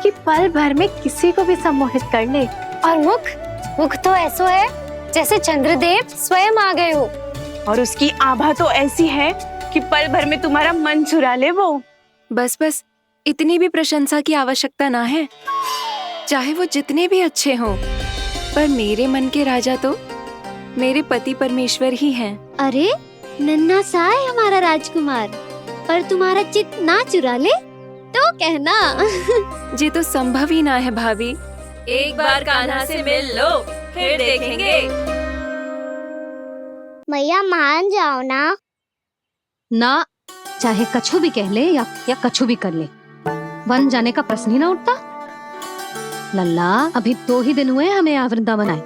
Speaker 7: कि पल भर में किसी को भी सम्मोहित कर ले।
Speaker 3: और मुख तो ऐसा है जैसे चंद्रदेव स्वयं आ गए हो।
Speaker 17: और उसकी आभा तो ऐसी है कि पल भर में तुम्हारा मन चुरा ले वो।
Speaker 4: बस बस, इतनी भी प्रशंसा की आवश्यकता ना है। चाहे वो जितने भी अच्छे हों, पर मेरे मन के राजा तो मेरे पति परमेश्वर ही हैं।
Speaker 3: अरे नन्हा सा है हमारा राजकुमार, पर तुम्हारा चित्त ना चुरा ले तो कहना।
Speaker 4: ये तो संभव ही ना है भाभी। एक बार कान्हा से मिल लो, फिर देखेंगे।
Speaker 3: मैया मान जाओ ना।
Speaker 1: ना, चाहे कछु भी कह ले या कछु भी कर ले, वन जाने का प्रश्न ही ना उठता। लल्ला, अभी 2 ही दिन हुए हमें यहाँ वृंदावन आए।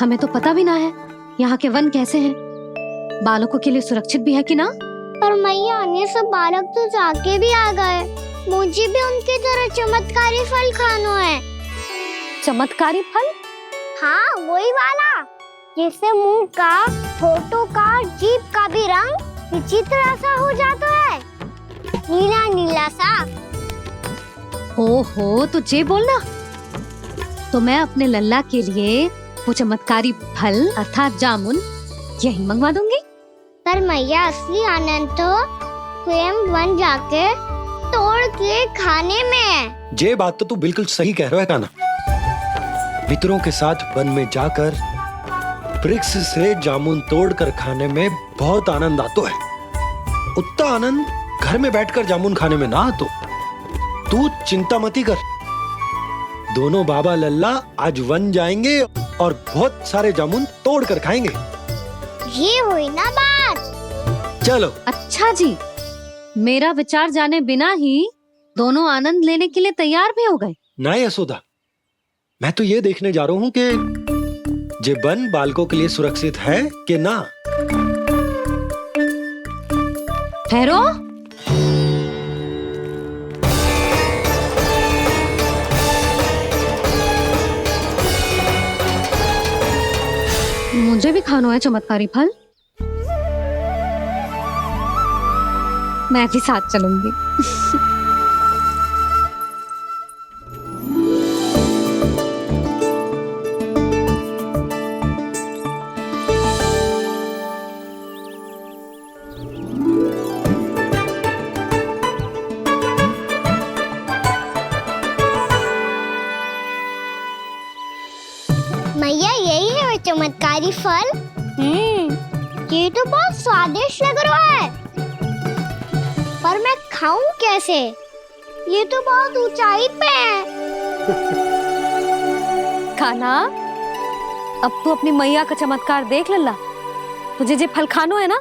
Speaker 1: हमें तो पता भी ना है यहाँ के वन कैसे हैं, बालकों के लिए सुरक्षित भी है कि ना।
Speaker 3: पर मैया अन्य सब बालक तो जाके भी आ गए। मुझे भी उनके तरह चमत्कारी फल खाना है।
Speaker 1: चमत्कारी फल?
Speaker 3: हाँ, वही वाला जिससे मुंह का, होठों का, जीभ का भी रंग विचित्र सा हो जाता है, नीला नीला सा।
Speaker 1: हो तो जे बोलना। तो मैं अपने लल्ला के लिए वो चमत्कारी फल अर्थात जामुन यही मंगवा दूंगी।
Speaker 3: पर मैया असली आनंद तो स्वयं वन जाके तोड़ के खाने में है।
Speaker 2: ये बात तो तू बिल्कुल सही कह रहा है कान्हा। मित्रों के साथ वन में जाकर वृक्ष से जामुन तोड़कर खाने में बहुत आनंद आता है। उतना आनंद घर में बैठकर जामुन खाने में ना आतो। तू चिंता मती कर, दोनों बाबा लल्ला आज वन जाएंगे और बहुत सारे जामुन तोड़कर खाएंगे।
Speaker 3: ये हुई ना बात।
Speaker 2: चलो।
Speaker 1: अच्छा जी, मेरा विचार जाने बिना ही दोनों आनंद लेने के लिए तैयार भी हो गए।
Speaker 2: ना यशोदा, मैं तो ये देखने जा रहा हूँ कि जे वन बालकों के लिए सुरक्षित है कि ना।
Speaker 1: ठहरो। मुझे भी खाना है चमत्कारी फल। मैं भी साथ चलूंगी।
Speaker 3: मैया यही है वो चमत्कारी फल। ये तो बहुत स्वादिष्ट लग रहा है, पर मैं खाऊं कैसे? ये तो बहुत ऊंचाई पे है।
Speaker 1: खाना, अब तू अपनी मैया का चमत्कार देख लल्ला। तुझे जे फल खानो है ना,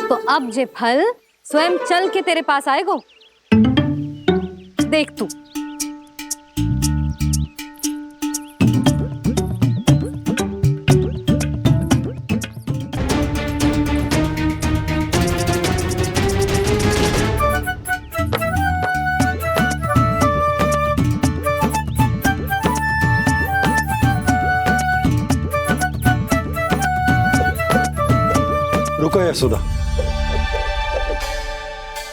Speaker 1: तो अब जे फल स्वयं चल के तेरे पास आएगो। देख तू।
Speaker 2: रुको यशोदा,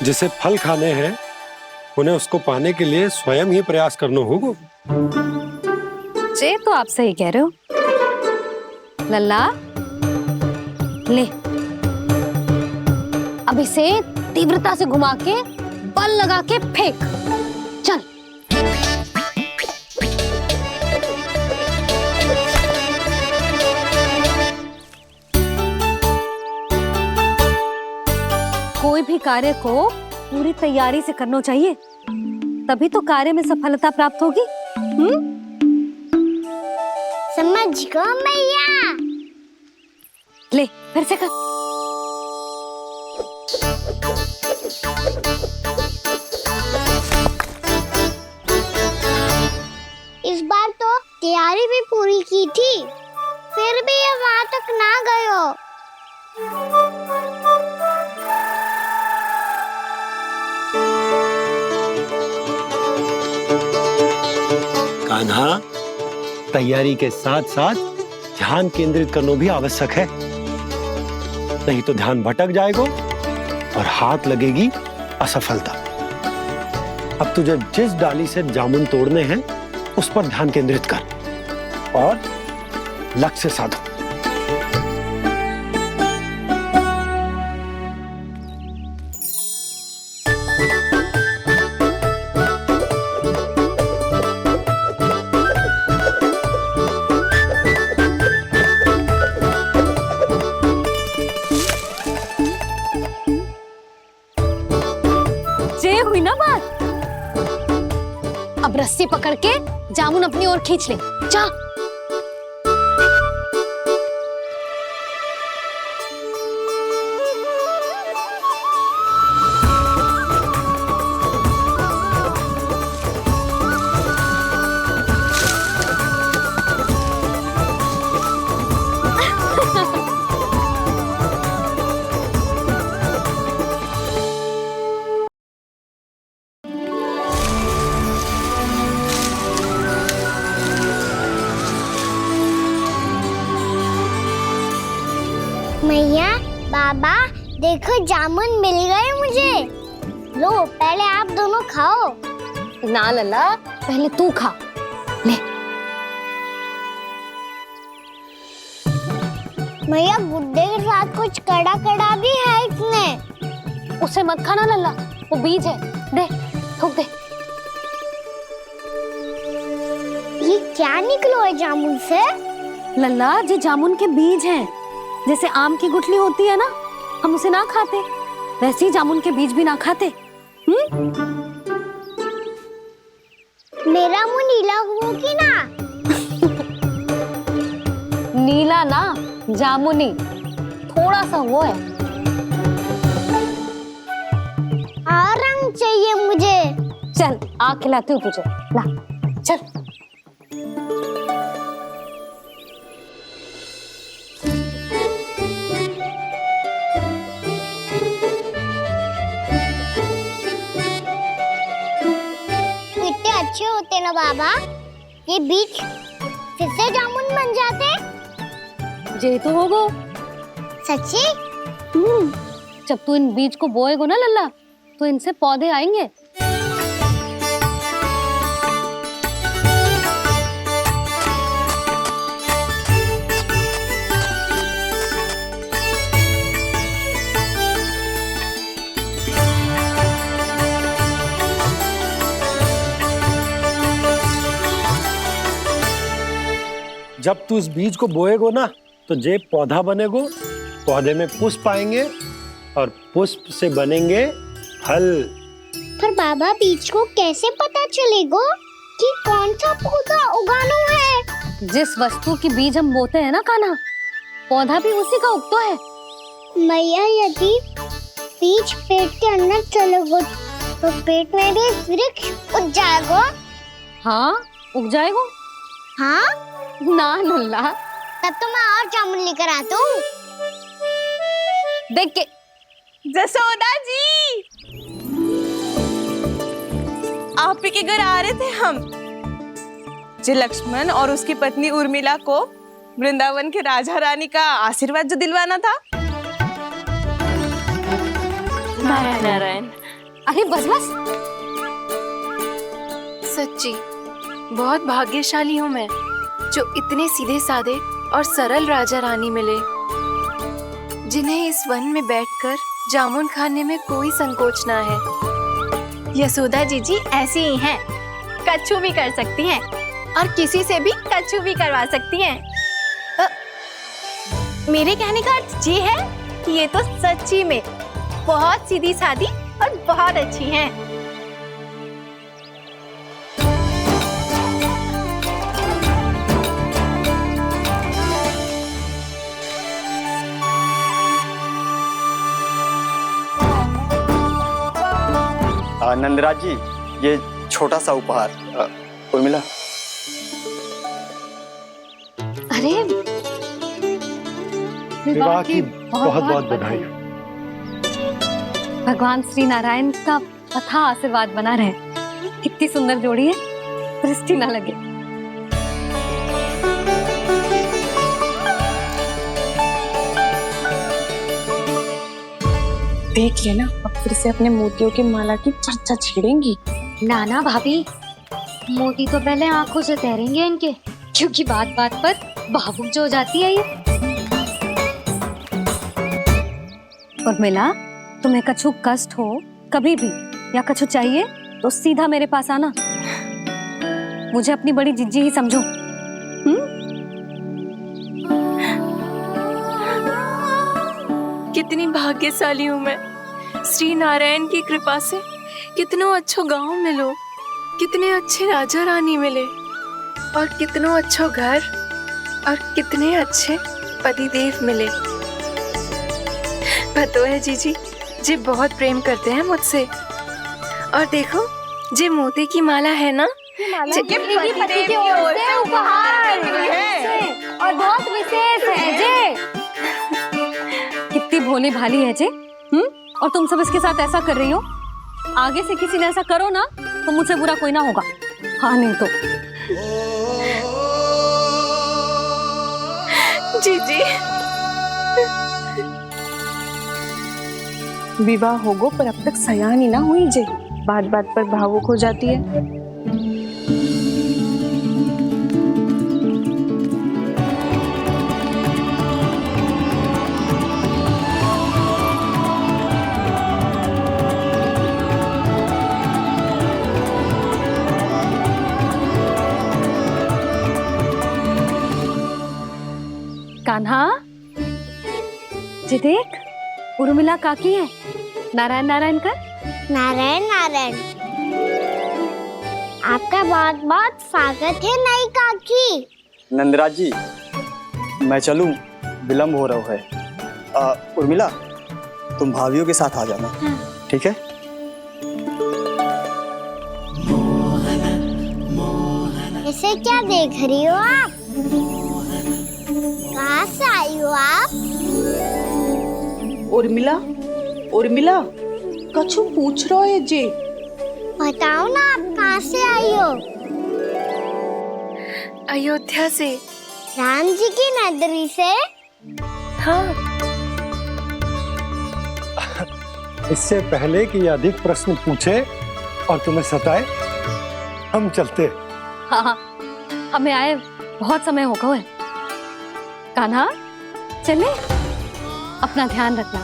Speaker 2: जिसे फल खाने हैं उन्हें उसको पाने के लिए स्वयं ही प्रयास करना होगा।
Speaker 1: जे तो आप सही कह रहे हो लल्ला। ले, अब इसे तीव्रता से घुमा के बल लगा के फेंक। चल। कोई भी कार्य को पूरी तैयारी से करना चाहिए, तभी तो कार्य में सफलता प्राप्त होगी।
Speaker 3: समझ गो मैया।
Speaker 1: ले, फिर से कर।
Speaker 3: इस बार तो तैयारी भी पूरी की थी, फिर भी ये वहां तक ना गयो।
Speaker 2: कान्हा, तैयारी के साथ साथ ध्यान केंद्रित करना भी आवश्यक है, नहीं तो ध्यान भटक जाएगा और हाथ लगेगी असफलता। अब तुझे जिस डाली से जामुन तोड़ने हैं उस पर ध्यान केंद्रित कर और लक्ष्य साधो।
Speaker 1: ये हुई ना बात। अब रस्सी पकड़ के जामुन अपनी ओर खींच ले। जा।
Speaker 3: मैया, बाबा, देखो जामुन मिल गए मुझे। लो, पहले आप दोनों खाओ।
Speaker 1: ना लल्ला, पहले तू खा। ले।
Speaker 3: मैया, गुड्डे के साथ कुछ कड़ा कड़ा भी है इसमें।
Speaker 1: उसे मत खाना लल्ला, वो बीज है। दे, थूक दे।
Speaker 3: ये क्या निकलो है जामुन से?
Speaker 1: लल्ला, ये जामुन के बीज हैं। जैसे आम की गुठली होती है ना, हम उसे ना खाते, वैसे ही जामुन के बीज भी ना खाते।
Speaker 3: मेरा मुंह नीला हुआ कि ना?
Speaker 1: नीला ना, जामुनी, थोड़ा सा वो है।
Speaker 3: और रंग चाहिए मुझे।
Speaker 1: चल, आ खिलाती हूँ तुझे। ला, चल।
Speaker 3: अच्छे होते ना बाबा, ये बीज फिर से जामुन बन जाते।
Speaker 1: जे तो होगो।
Speaker 3: सच्ची?
Speaker 1: जब तू इन बीज को बोएगो ना लल्ला, तो इनसे पौधे आएंगे।
Speaker 2: जब तू इस बीज को बोएगो ना, तो जे पौधा बनेगो, पौधे में पुष्प आएंगे और पुष्प से बनेंगे फल।
Speaker 3: पर बाबा, बीज को कैसे पता चलेगा कि कौन सा पौधा उगाना है?
Speaker 1: जिस वस्तु की बीज हम बोते हैं ना कान्हा, पौधा भी उसी का उगता है।
Speaker 3: मैया, यदि बीज पेट के अंदर चलेगा तो पेट में भी वृक्ष उग जाएगा।
Speaker 1: हाँ, उग जाएगा।
Speaker 3: हाँ
Speaker 1: ना लल्ला,
Speaker 3: तब तो मैं और जामुन लेकर आता हूँ।
Speaker 1: देख के।
Speaker 17: जसोदा जी, आप ही के घर आ रहे थे हम। जी, लक्ष्मण और उसकी पत्नी उर्मिला को वृंदावन के राजा रानी का आशीर्वाद जो दिलवाना था।
Speaker 7: नारायण नारायण।
Speaker 1: अरे बस बस।
Speaker 7: सच्ची बहुत भाग्यशाली हूँ मैं, जो इतने सीधे साधे और सरल राजा रानी मिले, जिन्हें इस वन में बैठकर जामुन खाने में कोई संकोच ना है।
Speaker 19: यशोदा जी ऐसी ही हैं, कच्छू भी कर सकती हैं और किसी से भी कच्छू भी करवा सकती हैं। मेरे कहने का अर्थ ये है कि ये तो सच्ची में बहुत सीधी सादी और बहुत अच्छी हैं।
Speaker 18: नंदराज जी, ये छोटा सा उपहार। उर्मिला।
Speaker 1: अरे,
Speaker 2: विवाह की बहुत बहुत बधाई।
Speaker 1: भगवान श्री नारायण का अथाह आशीर्वाद बना रहे। कितनी सुंदर जोड़ी है, दृष्टि ना लगे।
Speaker 13: देख लेना, अब फिर से अपने मोतियों की माला की चर्चा छेड़ेंगी।
Speaker 1: नाना भाभी, मोती तो पहले आंखों से तैरेंगे इनके, क्योंकि बात बात पर भावुक जो हो जाती है ये। उर्मिला, तुम्हें कछु कष्ट हो कभी भी या कछु चाहिए तो सीधा मेरे पास आना। मुझे अपनी बड़ी जिज्जी ही समझो।
Speaker 7: कितनी भाग्यशाली हूँ मैं, श्री नारायण की कृपा से कितनों अच्छो गांव मिलो, कितने अच्छे राजा रानी मिले और कितनों अच्छो घर और कितने अच्छे पतिदेव मिले। पतो है जीजी, जी बहुत प्रेम करते हैं मुझसे। और देखो, जे मोती की माला है ना,
Speaker 1: ये पति की ओर से उपहार और बहुत विशेष है जे। कितनी भोली भाली है जे। और तुम सब इसके साथ ऐसा कर रही हो। आगे से किसी ने ऐसा करो ना तो मुझसे बुरा कोई ना होगा। हाँ नहीं तो
Speaker 7: जीजी।
Speaker 13: विवाह होगो पर अब तक सयान ही ना हुई जे, बात बात पर भावुक हो जाती है।
Speaker 1: कान्हा, जी देख, उर्मिला काकी है। नारायण नारायण कर।
Speaker 3: नारायण नारायण। आपका बहुत बहुत स्वागत है नई काकी।
Speaker 18: नंदराज जी, मैं चलूं, विलम्ब हो रहा है। उर्मिला, तुम भाभियों के साथ आ जाना। ठीक है?
Speaker 3: इसे क्या देख रही हो आप? कहाँ से आई हो आप?
Speaker 16: उर्मिला, उर्मिला, कछु पूछ रहा है जी।
Speaker 3: बताओ ना, आप कहाँ से आई हो?
Speaker 7: अयोध्या से।
Speaker 3: राम जी की नगरी से?
Speaker 7: हाँ।
Speaker 2: इससे पहले कि अधिक प्रश्न पूछे और तुम्हें सताए, हम चलते।
Speaker 1: हाँ, हमें आए बहुत समय हो गया है। कान्हा, चले, अपना ध्यान रखना।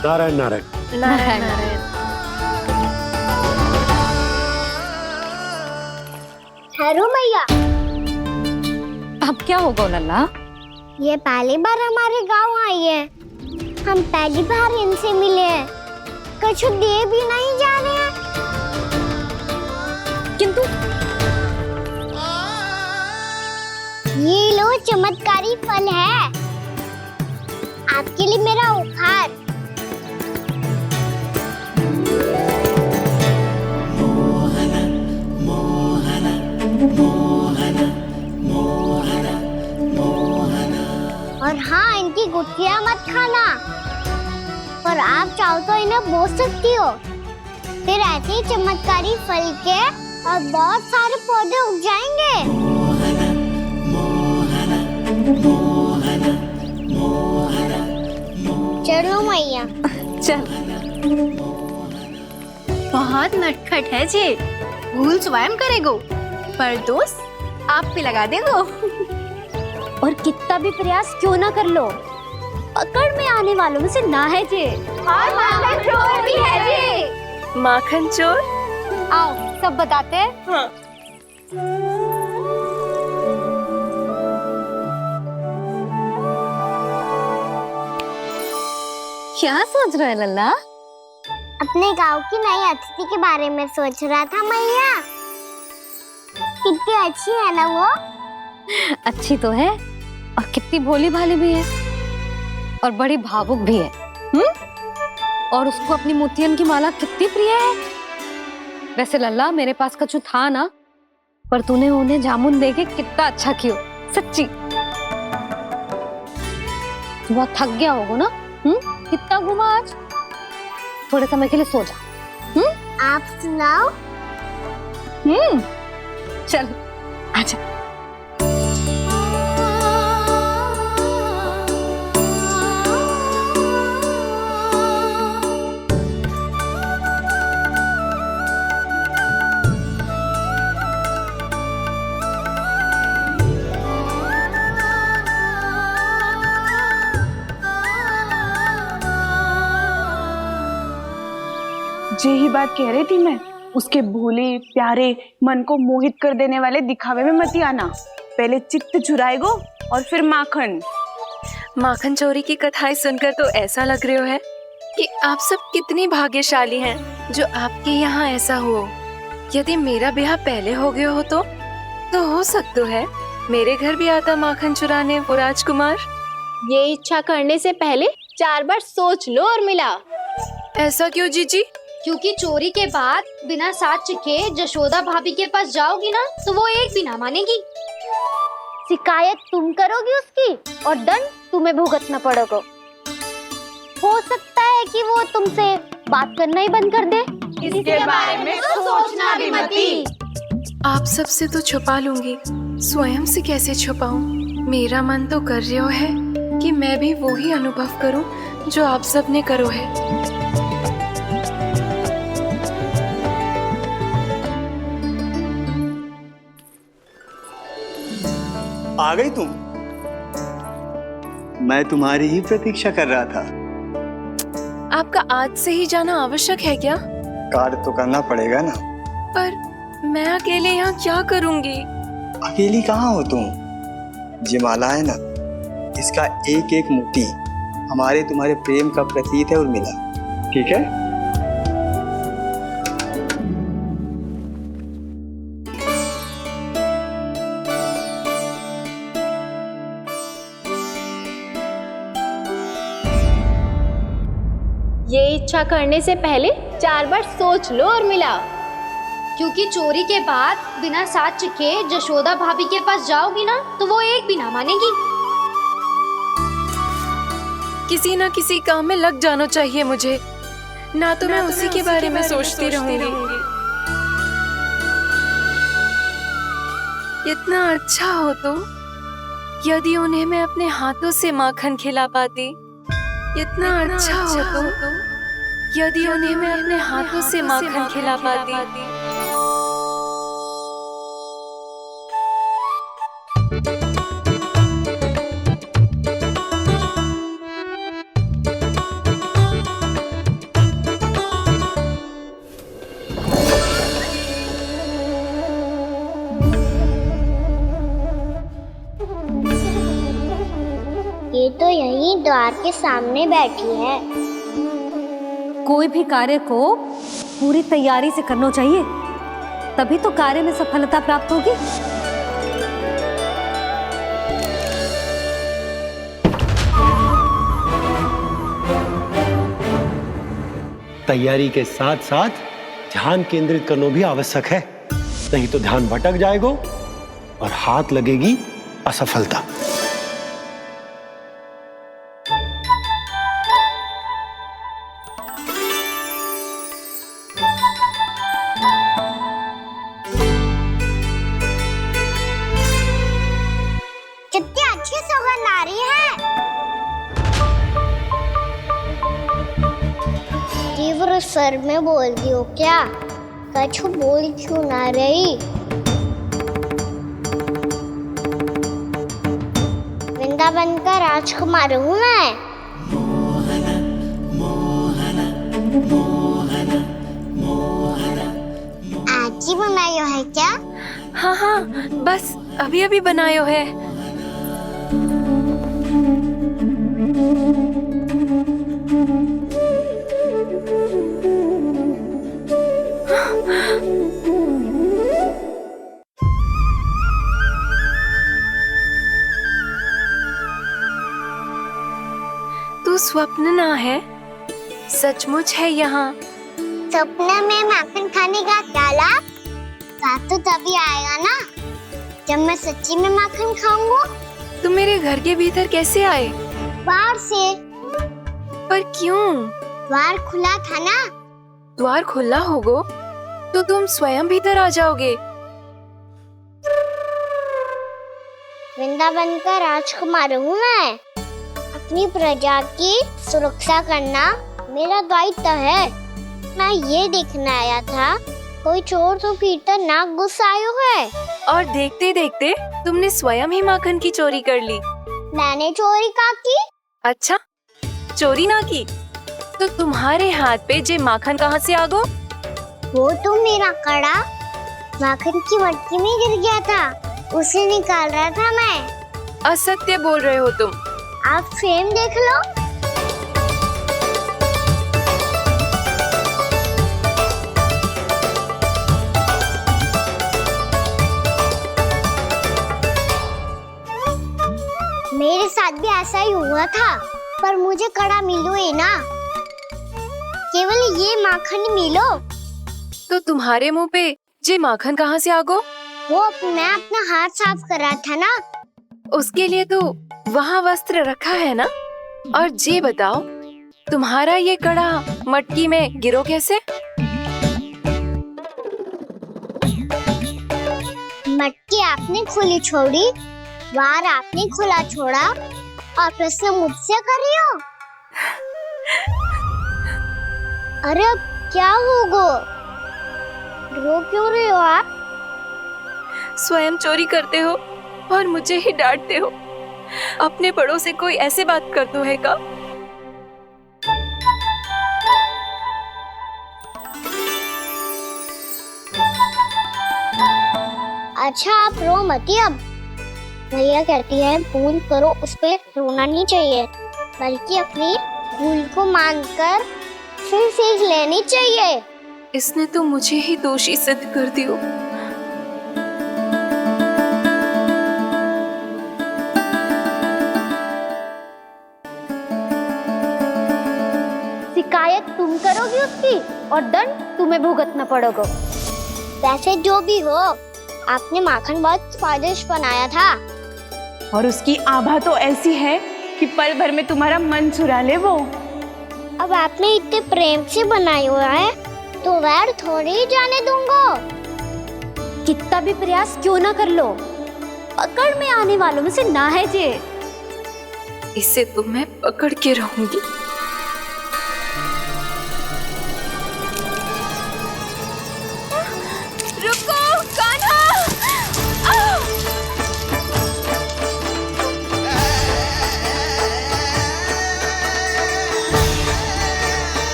Speaker 2: नारायण नारायण।
Speaker 7: नारायण नारायण।
Speaker 3: ठहरो मैया।
Speaker 1: अब क्या होगा लल्ला?
Speaker 3: ये पहली बार हमारे गांव आई है। हम पहली बार इनसे मिले हैं। कुछ दे भी नहीं जा रहे हैं।
Speaker 1: किंतु
Speaker 3: ये लो, चमत्कारी फल है आपके लिए, मेरा उपहार। और हाँ, इनकी गुठलियां मत खाना। और आप चाहो तो इन्हें बोल सकती हो। फिर ऐसे ही चमत्कारी फल के और बहुत सारे पौधे उग जाएंगे। चलो मैया।
Speaker 1: चल।
Speaker 19: बहुत नटखट है जे, भूल स्वयं करेगो पर दोष आप पे लगा देगो।
Speaker 1: और कितना भी प्रयास क्यों ना कर लो, पकड़ में आने वालों में से ना है जे।
Speaker 19: और माखन चोर भी है जे।
Speaker 7: माखन चोर?
Speaker 1: आओ सब बताते हैं।
Speaker 7: हाँ।
Speaker 1: क्या सोच रहे हो लल्ला?
Speaker 3: अपने गांव की नई अतिथि के बारे में सोच रहा था मैया। कितनी अच्छी है ना वो?
Speaker 1: अच्छी तो है और कितनी भोली भाली भी है और बड़ी भावुक भी है। और उसको अपनी मोतियन की माला कितनी प्रिय है। वैसे लल्ला, मेरे पास कछु था ना, पर तूने उन्हें जामुन देके कितना अच्छा किया, सच्ची। बहुत थक गया होगा ना? कितना घुमा आज। थोड़े समय के लिए सो जा।
Speaker 3: आप सुनाओ।
Speaker 1: चल आजा।
Speaker 17: यही बात कह रही थी मैं, उसके भोले प्यारे मन को मोहित कर देने वाले दिखावे में मत आना। पहले चित्त चुराएगो और फिर माखन।
Speaker 7: माखन चोरी की कथाएं सुनकर तो ऐसा लग रहा है कि आप सब कितनी भाग्यशाली हैं जो आपके यहाँ ऐसा हो। यदि मेरा ब्याह पहले हो गया हो तो हो सकता है मेरे घर भी आता माखन चुराने वो राजकुमार।
Speaker 19: ये इच्छा करने से पहले 4 बार सोच लो और मिला।
Speaker 7: ऐसा क्यों जीजी?
Speaker 1: क्योंकि चोरी के बाद बिना साथ चिखे जशोदा भाभी के पास जाओगी ना तो वो एक भी ना मानेगी। शिकायत तुम करोगी उसकी और दंड तुम्हें भुगतना पड़ेगा। हो सकता है कि वो तुमसे बात करना ही बंद कर दे।
Speaker 17: इसके बारे में तो सोचना भी मती।
Speaker 7: आप सबसे तो छुपा लूंगी, स्वयं से कैसे छुपाऊं? मेरा मन तो कर रहा है कि मैं भी वो ही अनुभव करूं जो आप सब ने करो है।
Speaker 18: आ गई तुम? मैं तुम्हारी ही प्रतीक्षा कर रहा था।
Speaker 7: आपका आज से ही जाना आवश्यक है क्या?
Speaker 18: कार्य तो करना पड़ेगा ना।
Speaker 7: पर मैं अकेले यहाँ क्या करूँगी?
Speaker 18: अकेली कहाँ हो तुम? ये माला है ना, इसका एक एक मोती हमारे तुम्हारे प्रेम का प्रतीक है उर्मिला, ठीक है?
Speaker 19: ये इच्छा करने से पहले 4 बार सोच लो और मिला।
Speaker 1: क्योंकि चोरी के बाद बिना साथ चिखे जशोदा भाभी के पास जाओगी ना तो वो एक भी ना मानेगी।
Speaker 7: किसी न किसी काम में लग जाना चाहिए मुझे, ना तो मैं उसी के बारे में सोचती रहूंगी। इतना अच्छा हो तो यदि उन्हें मैं अपने हाथों से माखन खिला पाती। इतना अच्छा हो तो यदि उन्हें मैं अपने हाथों से माखन खिला पाती।
Speaker 3: ये तो यहीं द्वार के सामने बैठी है।
Speaker 1: कोई भी कार्य को पूरी तैयारी से करना चाहिए, तभी तो कार्य में सफलता प्राप्त होगी।
Speaker 2: तैयारी के साथ साथ ध्यान केंद्रित करना भी आवश्यक है, नहीं तो ध्यान भटक जाएगा और हाथ लगेगी असफलता।
Speaker 3: कितनी अच्छी सौगंध आ रही है। तीव्र स्वर में बोल दी हो क्या? कछु बोल क्यों ना रही? वृंदावन का राजकुमार हूँ मैं। आज ही बनायो है क्या?
Speaker 7: हाँ हाँ, बस अभी अभी बनायो है। तू स्वप्न ना है, सचमुच है यहाँ।
Speaker 3: सपने में माखन खाने का क्या लाभ? स्वाद तो तभी आएगा ना जब मैं सच्ची में माखन खाऊंगा।
Speaker 7: तुम मेरे घर के भीतर कैसे आए?
Speaker 3: बाहर से।
Speaker 7: पर क्यों?
Speaker 3: द्वार खुला था ना।
Speaker 7: द्वार खुला होगा तो तुम स्वयं भीतर आ जाओगे।
Speaker 3: वृंदावन का राजकुमार हूँ मैं। अपनी प्रजा की सुरक्षा करना मेरा दायित्व है। मैं ये देखने आया था कोई चोर तो कीर्तन ना घुस आयो है।
Speaker 7: और देखते देखते तुमने स्वयं ही माखन की चोरी कर ली।
Speaker 3: मैंने चोरी का की?
Speaker 7: अच्छा, चोरी ना की तो तुम्हारे हाथ पे जे माखन कहाँ से आ गो?
Speaker 3: वो तो मेरा कड़ा माखन की मटकी में गिर गया था, उसे निकाल रहा था मैं।
Speaker 7: असत्य बोल रहे हो तुम।
Speaker 3: आप फ्रेम देख लो। मेरे साथ भी ऐसा ही हुआ था, पर मुझे कड़ा मिलो ही ना, केवल ये माखन मिलो।
Speaker 7: तो तुम्हारे मुंह पे जे माखन कहाँ से आ गो?
Speaker 3: वो मैं अपना हाथ साफ कर रहा था ना।
Speaker 7: उसके लिए तो वहाँ वस्त्र रखा है ना। और जे बताओ, तुम्हारा ये कड़ा मटकी में गिरो कैसे?
Speaker 3: मटकी आपने खुली छोड़ी, बाहर आपने खुला छोड़ा, और प्रश्न मुझसे कर रही हो? अरे अब क्या होगा? रो क्यों रहे हो आप?
Speaker 7: स्वयं चोरी करते हो और मुझे ही डांटते हो। अपने बड़ों से कोई ऐसे बात कर दो है का?
Speaker 3: अच्छा आप रो मती। अब भैया कहती है भूल करो, उस पे रोना नहीं चाहिए, बल्कि अपनी भूल को मानकर फिर सीख लेनी चाहिए।
Speaker 7: इसने तो मुझे ही दोषी सिद्ध कर दियो।
Speaker 3: शिकायत तुम करोगी उसकी और दंड तुम्हें भुगतना पड़ेगा। वैसे जो भी हो, आपने माखन बहुत स्वादिष्ट बनाया था।
Speaker 17: और उसकी आभा तो ऐसी है कि पल भर में तुम्हारा मन चुरा ले वो।
Speaker 3: अब आपने इतने प्रेम से बनाई हुआ है तो वैर थोड़ी ही जाने दूंगा।
Speaker 1: कितना भी प्रयास क्यों ना कर लो, पकड़ में आने वालों में से ना है जे।
Speaker 7: इसे तो मैं पकड़ के रहूंगी। रुको कान्हा!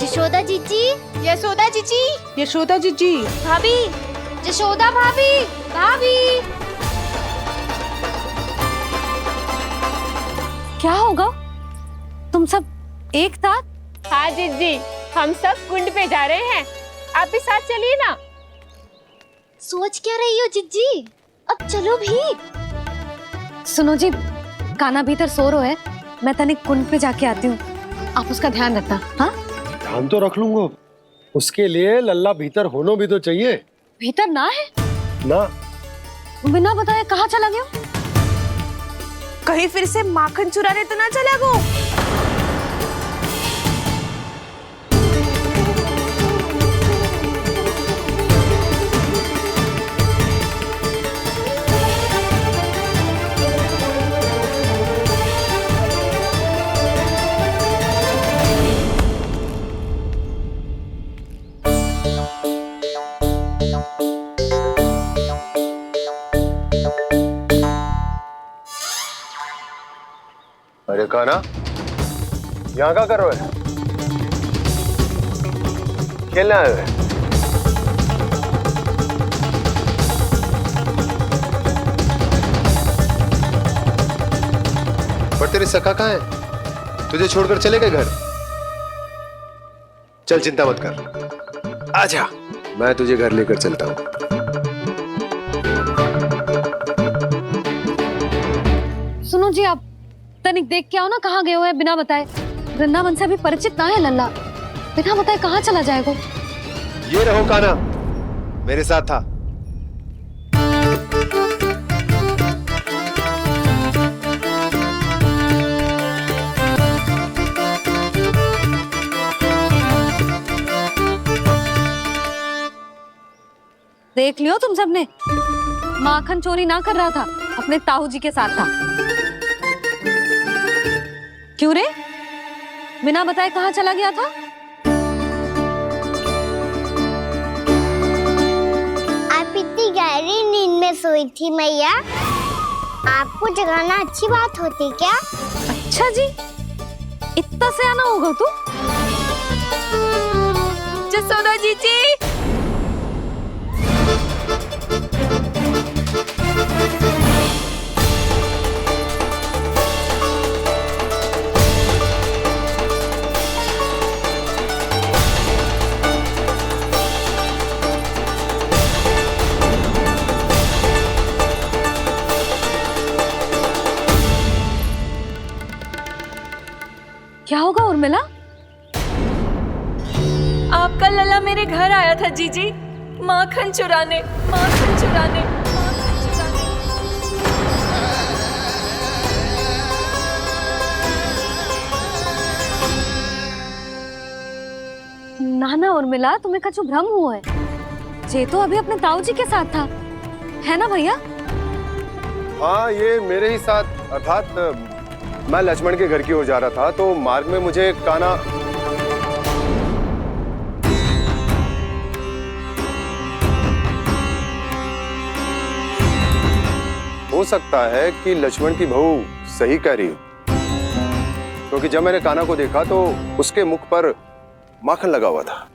Speaker 3: यशोदा जीजी,
Speaker 17: यशोदा जीजी, यशोदा जीजी,
Speaker 1: भाभी, यशोदा भाभी, भाभी। क्या होगा? तुम सब एक साथ?
Speaker 6: हाँ जीजी, हम सब कुंड पे जा रहे हैं, आप भी साथ चलिए ना।
Speaker 1: सोच क्या रही हो जिज्जी? अब चलो भी। सुनो जी, कान्हा भीतर सो रहा है, मैं तनिक कुंड पे जाके आती हूँ, आप उसका ध्यान रखना। हाँ,
Speaker 2: ध्यान तो रख लूंगा, उसके लिए लल्ला भीतर होना भी तो चाहिए।
Speaker 1: भीतर ना है
Speaker 2: ना?
Speaker 1: बिना बताए कहाँ चला गया?
Speaker 17: कहीं फिर से माखन चुराने तो ना चला गो?
Speaker 9: अरे कान्हा, यहाँ क्या कर रहे हो? खेलने आए हुए? पर तेरे सखा कहाँ है? तुझे छोड़कर चले गए घर? चल चिंता मत कर, आजा, मैं तुझे घर लेकर चलता हूँ।
Speaker 1: सुनो जी, आप तनिक देख के आओ ना, कहाँ गए हुए हैं बिना बताए। वृंदावन से अभी परिचित ना है लल्ला, बिना बताए कहाँ चला जाएगा?
Speaker 9: ये रहो कान्हा, मेरे साथ था।
Speaker 1: देख लियो तुम सबने, माखन चोरी ना कर रहा था, अपने ताऊ जी के साथ था। क्यों रे, बिना बताए कहाँ चला गया था?
Speaker 3: गई थी मैया। आपको जगाना अच्छी बात होती क्या?
Speaker 1: अच्छा जी, इतना सयाना होगा तू?
Speaker 7: जसोदा जीजी,
Speaker 1: क्या होगा उर्मिला?
Speaker 7: आपका लला मेरे घर आया था जीजी, माखन चुराने, माखन चुराने, माखन चुराने।
Speaker 1: ना ना उर्मिला, तुम्हें कछु भ्रम हुआ है। ये तो अभी अपने ताऊ जी के साथ था, है ना भैया?
Speaker 9: हाँ, ये मेरे ही साथ, अर्थात मैं लक्ष्मण के घर की ओर जा रहा था तो मार्ग में मुझे कान्हा हो सकता है कि लक्ष्मण की बहू सही कह रही हो, क्योंकि जब मैंने कान्हा को देखा तो उसके मुख पर माखन लगा हुआ था।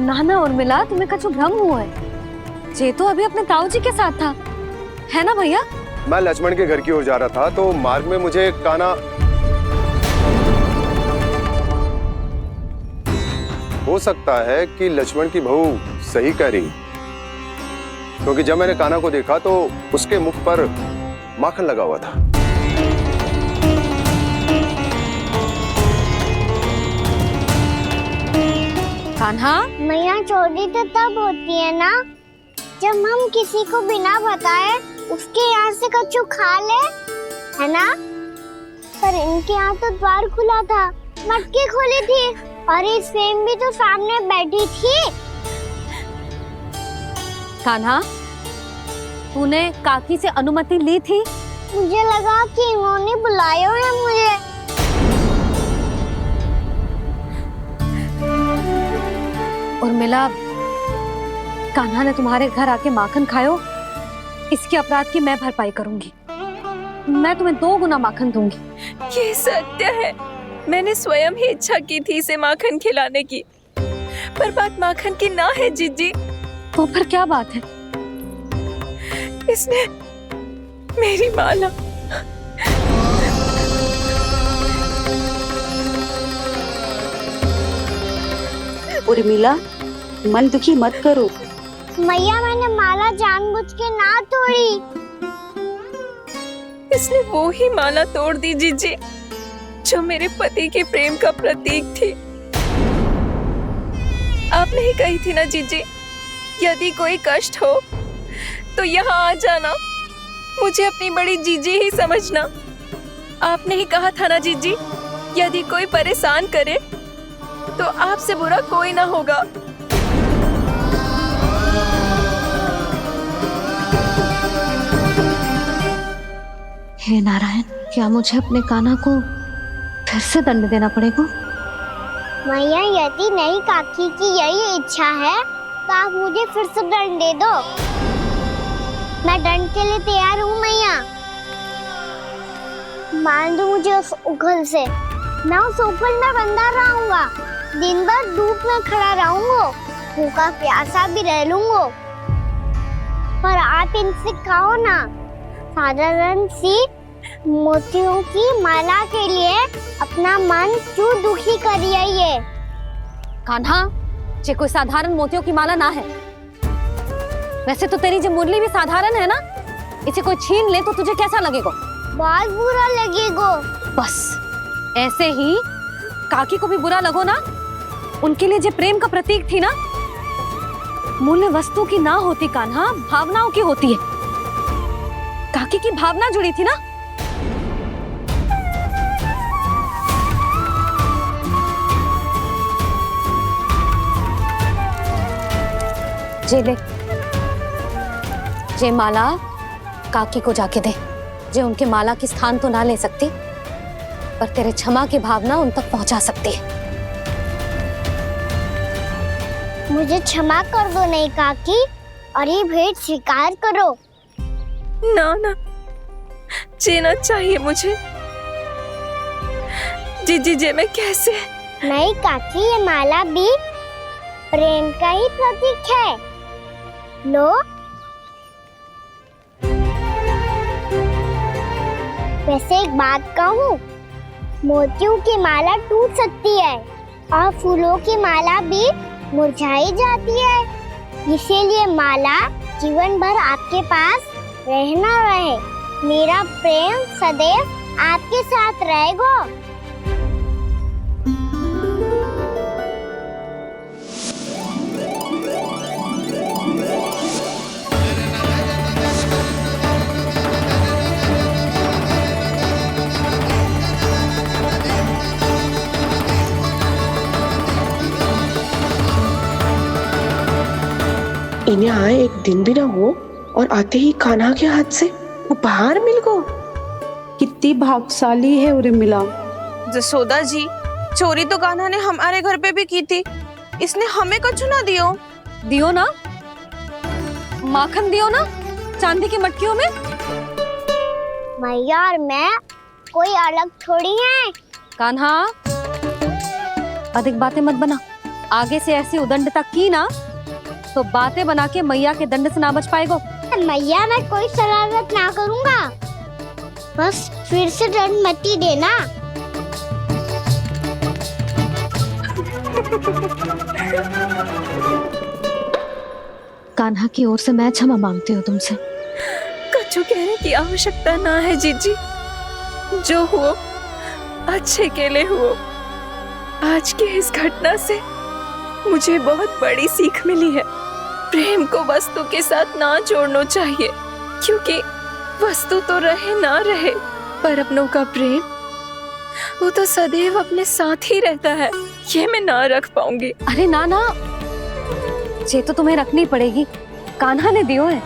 Speaker 1: ना ना उर्मिला, तुम्हें कछु भ्रम हुआ है। ये तो अभी अपने ताऊ जी के साथ था, है ना भैया?
Speaker 9: मैं लक्ष्मण के घर की ओर जा रहा था तो मार्ग में मुझे कान्हा हो सकता है कि लक्ष्मण की बहू सही कह रही, क्योंकि जब मैंने कान्हा को देखा तो उसके मुख पर माखन लगा हुआ था।
Speaker 1: कान्हा,
Speaker 3: मैया चोरी तो तब होती है ना जब हम किसी को बिना बताए उसके यहाँ से कछु खा ले, है ना? पर इनके यहाँ तो द्वार खुला था, मटकी खुली थी और इस फेम भी तो सामने बैठी थी।
Speaker 1: कान्हा, तूने काकी से अनुमति ली थी?
Speaker 3: मुझे लगा कि इन्होंने बुलाया है मुझे।
Speaker 1: उर्मिला, कान्हा ने तुम्हारे घर आके माखन खायो, इसके अपराध की मैं भरपाई करूंगी। मैं तुम्हें 2 गुना माखन दूंगी।
Speaker 7: ये सत्य है, मैंने स्वयं ही इच्छा की थी इसे माखन खिलाने की, पर बात माखन की ना है जीजी।
Speaker 1: तो फिर क्या बात है?
Speaker 7: इसने मेरी माला
Speaker 16: उर्मिला, मन दुखी मत करो।
Speaker 3: मैया, मैंने माला जानबूझ के ना तोड़ी।
Speaker 7: इसने वो ही माला तोड़ दी जीजी जो मेरे पति के प्रेम का प्रतीक थी। आपने ही कही थी ना जीजी, यदि कोई कष्ट हो तो यहाँ आ जाना, मुझे अपनी बड़ी जीजी ही समझना। आपने ही कहा था ना जीजी, यदि कोई परेशान करे तो आपसे बुरा कोई ना होगा।
Speaker 1: हे नारायण, क्या मुझे अपने कान्हा को फिर से दंड देना पड़ेगा?
Speaker 3: मैया, यदि नहीं काकी की यही इच्छा है तो आप मुझे फिर से दंड दे दो। मैं दंड के लिए तैयार हूँ मैया। मान दो मुझे उस उखल से, मैं उस ऊपर में बंधा रहूंगा, दिन भर धूप में खड़ा रहूंगा, भूखा प्यासा भी रह लूंगा। पर आप इनसे कहो ना, साधारण सी मोतियों की माला के लिए अपना मन क्यों दुखी करिए? ये
Speaker 1: कान्हा, ये कोई साधारण मोतियों की माला ना है। वैसे तो तेरी जो मुरली भी साधारण है ना, इसे कोई छीन ले तो तुझे कैसा लगेगा?
Speaker 3: बहुत बुरा लगेगा।
Speaker 1: बस ऐसे ही काकी को भी बुरा लगो ना। उनके लिए जो प्रेम का प्रतीक थी ना, मूल्य वस्तु की ना होती कान्हा, भावनाओं की होती है। काकी की भावना जुड़ी थी ना। जे ले, जे माला काकी को जाके दे, जो उनके माला की स्थान तो ना ले सकती, पर तेरे क्षमा की भावना उन तक पहुंचा सकती है।
Speaker 3: मुझे क्षमा कर दो नहीं काकी, और ये भेंट स्वीकार करो।
Speaker 7: ना ना, जीना चाहिए मुझे। जीजी जे मैं कैसे?
Speaker 3: नहीं काकी, ये माला भी प्रेम का ही प्रतीक है। लो। वैसे एक बात कहूँ, मोतियों की माला टूट सकती है और फूलों की माला भी मुरझाई जाती है, इसीलिए माला जीवन भर आपके पास रहना रहे। मेरा प्रेम सदैव आपके साथ रहेगा।
Speaker 13: इन्हें आए एक दिन भी ना हो और आते ही कान्हा के हाथ से वो बाहर मिल गो।
Speaker 16: कितनी भाग्यशाली है उर्मिला।
Speaker 17: जसोदा जी, चोरी तो कान्हा ने हमारे घर पे भी की थी, इसने हमें कुछ ना दियो।
Speaker 1: दियो ना, माखन दियो ना चांदी की मटकियों में।
Speaker 3: मैया और मैं कोई अलग थोड़ी हैं।
Speaker 1: कान्हा, अधिक बातें मत बना। आगे से ऐसी उदंडता की ना तो बातें बना के मैया के दंड से ना बच पाएगो।
Speaker 3: मैया, मैं कोई शरारत ना करूंगा, बस फिर से दंड मत ही देना।
Speaker 1: कान्हा की ओर से मैं क्षमा मांगती हूँ तुमसे।
Speaker 7: कछु कहने की आवश्यकता ना है जीजी, जो हुआ अच्छे के लिए हुआ। आज की इस घटना से मुझे बहुत बड़ी सीख मिली है। प्रेम को वस्तु के साथ ना जोड़ना चाहिए, क्योंकि वस्तु तो रहे ना रहे, पर अपनों का प्रेम वो तो सदैव अपने साथ ही रहता है। ये मैं ना रख पाऊंगी।
Speaker 1: अरे ना ना, ये तो तुम्हें रखनी पड़ेगी। कान्हा ने दियो है।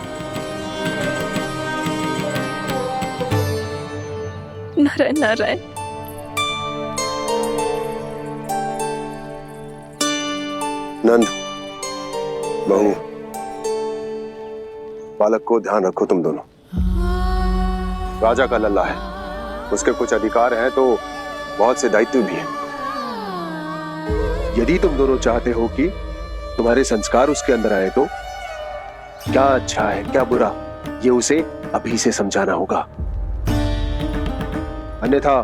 Speaker 7: नारायण नारायण।
Speaker 9: नंद, बहू, बालक को ध्यान रखो तुम दोनों। राजा का लल्ला है, उसके कुछ अधिकार हैं तो बहुत से दायित्व भी हैं। यदि तुम दोनों चाहते हो कि तुम्हारे संस्कार उसके अंदर आए तो क्या अच्छा है क्या बुरा, ये उसे अभी से समझाना होगा, अन्यथा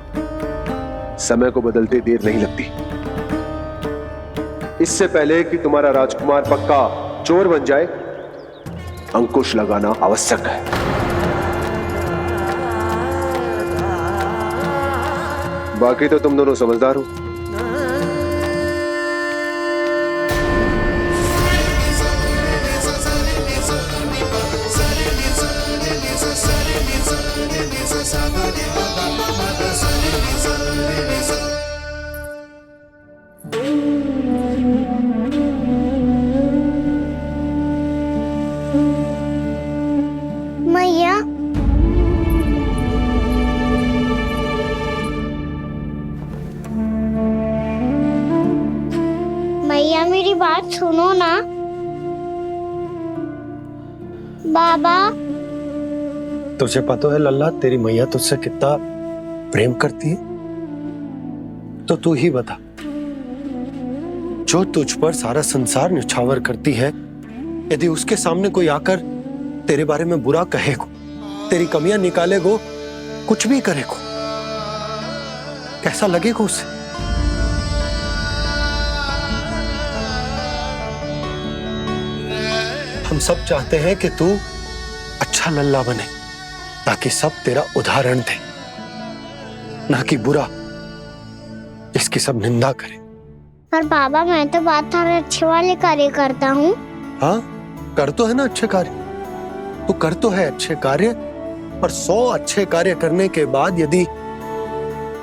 Speaker 9: समय को बदलते देर नहीं लगती। इससे पहले कि तुम्हारा राजकुमार पक्का चोर बन जाए, अंकुश लगाना आवश्यक है। बाकी तो तुम दोनों समझदार हो।
Speaker 3: मैया, मैया मेरी बात सुनो ना। बाबा,
Speaker 2: तुझे पता है लल्ला, तेरी मैया तुझसे कितना प्रेम करती है, तो तू ही बता, जो तुझ पर सारा संसार निछावर करती है, यदि उसके सामने कोई आकर तेरे बारे में बुरा कहेगो, तेरी कमियां निकालेगो, कुछ भी करेगो, कैसा लगेगा उसे? हम सब चाहते हैं कि तू अच्छा लल्ला बने, ताकि सब तेरा उदाहरण दे, ना कि बुरा जिसकी सब निंदा करे।
Speaker 3: पर बाबा, मैं तो बात हर अच्छे वाले कार्य करता हूँ।
Speaker 2: हाँ, कर तो है ना अच्छे कार्य, तू कर तो है अच्छे कार्य, पर 100 अच्छे कार्य करने के बाद यदि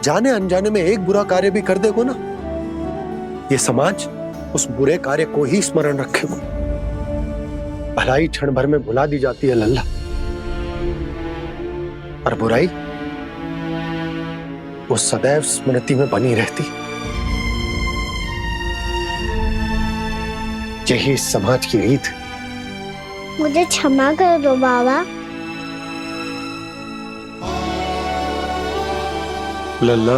Speaker 2: जाने अनजाने में एक बुरा कार्य भी कर देगो ना, ये समाज उस बुरे कार्य को ही स्मरण रखेगो। भलाई क्षण भर में भुला दी जाती है लल्ला। और बुराई वो सदैव स्मृति में बनी रहती। यही इस समाज की रीत।
Speaker 3: मुझे क्षमा कर दो बाबा।
Speaker 2: लल्ला,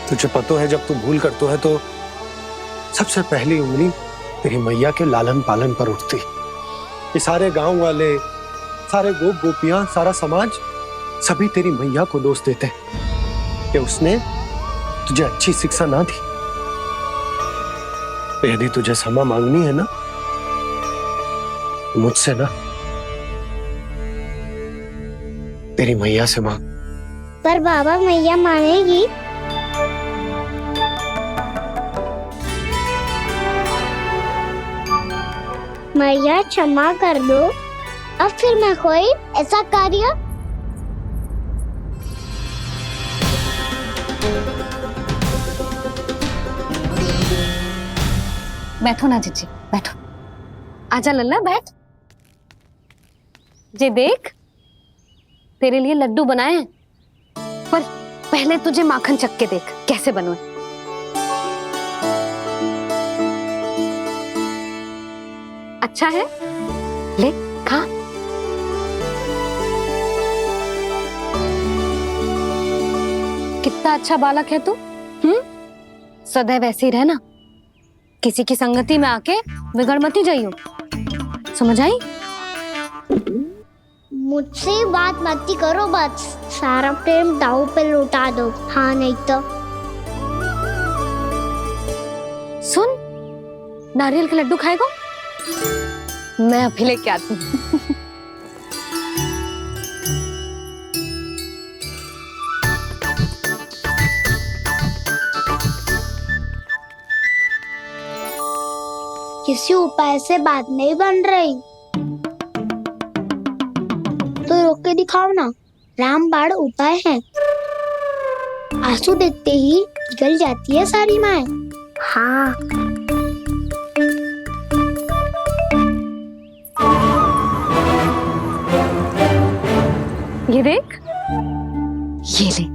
Speaker 2: तुझे पता है जब तू भूल करतो है तो सबसे पहली उंगली तेरी मैया के लालन पालन पर उठती। ये सारे गांव वाले, सारे गोप गोपियां, सारा समाज सभी तेरी मैया को दोष देते कि उसने तुझे अच्छी शिक्षा ना दी। तो यदि तुझे क्षमा मांगनी है ना, मुझसे ना, तेरी मैया से मांग।
Speaker 3: पर बाबा मैया मानेगी? मैया क्षमा कर दो। अब फिर मैं कोई ऐसा कार्य
Speaker 1: बैठो ना जीजी, बैठो। आजा लल्ला, बैठ। जे देख, तेरे लिए लड्डू बनाए हैं, पर पहले तुझे माखन चख के देख कैसे बनो। अच्छा है, ले खा। कितना अच्छा बालक है तू। सदैव ऐसे ही रहना, किसी की संगति में आके बिगड़ मत ही जाइयो, समझ आई?
Speaker 3: मुझसे बात मत ही करो, बस सारा प्रेम दाव पे लौटा दो। हाँ नहीं तो
Speaker 1: सुन, नारियल के लड्डू खाएगा? मैं अभी लेके आती हूँ।
Speaker 3: किसी उपाय से बात नहीं बन रही तो रोक के दिखाओ ना। रामबाण उपाय है। आंसू देखते ही जल जाती है सारी माए। हाँ,
Speaker 1: ये देख, ये ले।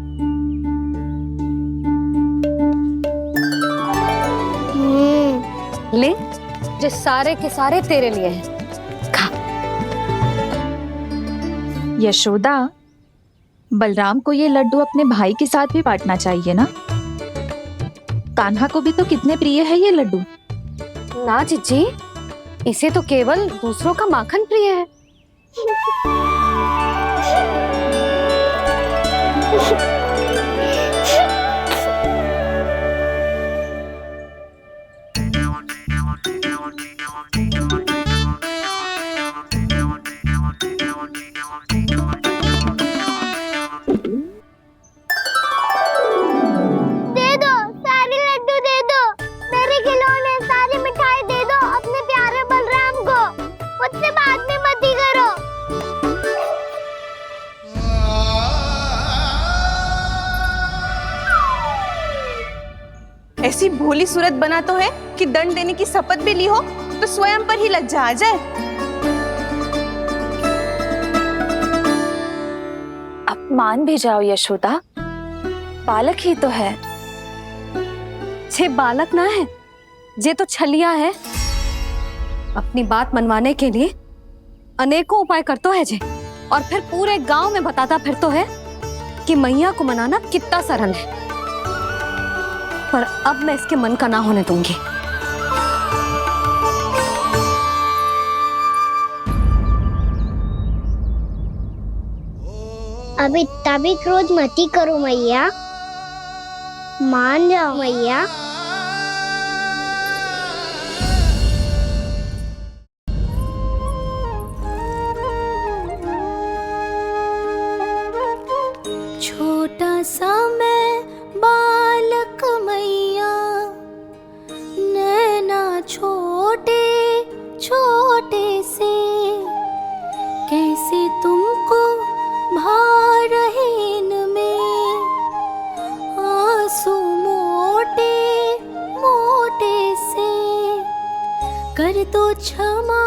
Speaker 1: ले, जो सारे के सारे तेरे लिए हैं, खा।
Speaker 4: यशोदा, बलराम को ये लड्डू अपने भाई के साथ भी बांटना चाहिए ना। कान्हा को भी तो कितने प्रिय है ये लड्डू।
Speaker 1: ना जीजी, इसे तो केवल दूसरों का माखन प्रिय है।
Speaker 3: दे दो, सारे लड्डू दे दो, मेरे खिलौने, सारी मिठाई दे दो अपने प्यारे बलराम को। मुझसे बात में मत ही करो।
Speaker 17: ऐसी भोली सूरत बना तो है कि दंड देने की शपथ भी ली हो तो स्वयं पर ही लज्जा आ जाए।
Speaker 4: अपमान भी जाओ यशोदा, बालक ही तो है।
Speaker 1: छे बालक ना है, जे तो छलिया है। अपनी बात मनवाने के लिए अनेकों उपाय करतो है जे, और फिर पूरे गांव में बताता फिरतो है कि मैया को मनाना कितना सरल है। पर अब मैं इसके मन का ना होने दूंगी।
Speaker 3: अब इतना भी क्रोध मत ही करो मैया, मान जाओ मैया।
Speaker 15: छोटा सा मैं बालक मैया, नैना छोटे छोटे से, कैसे तुमको भा रहे इनमें आंसू मोटे मोटे से। कर दो क्षमा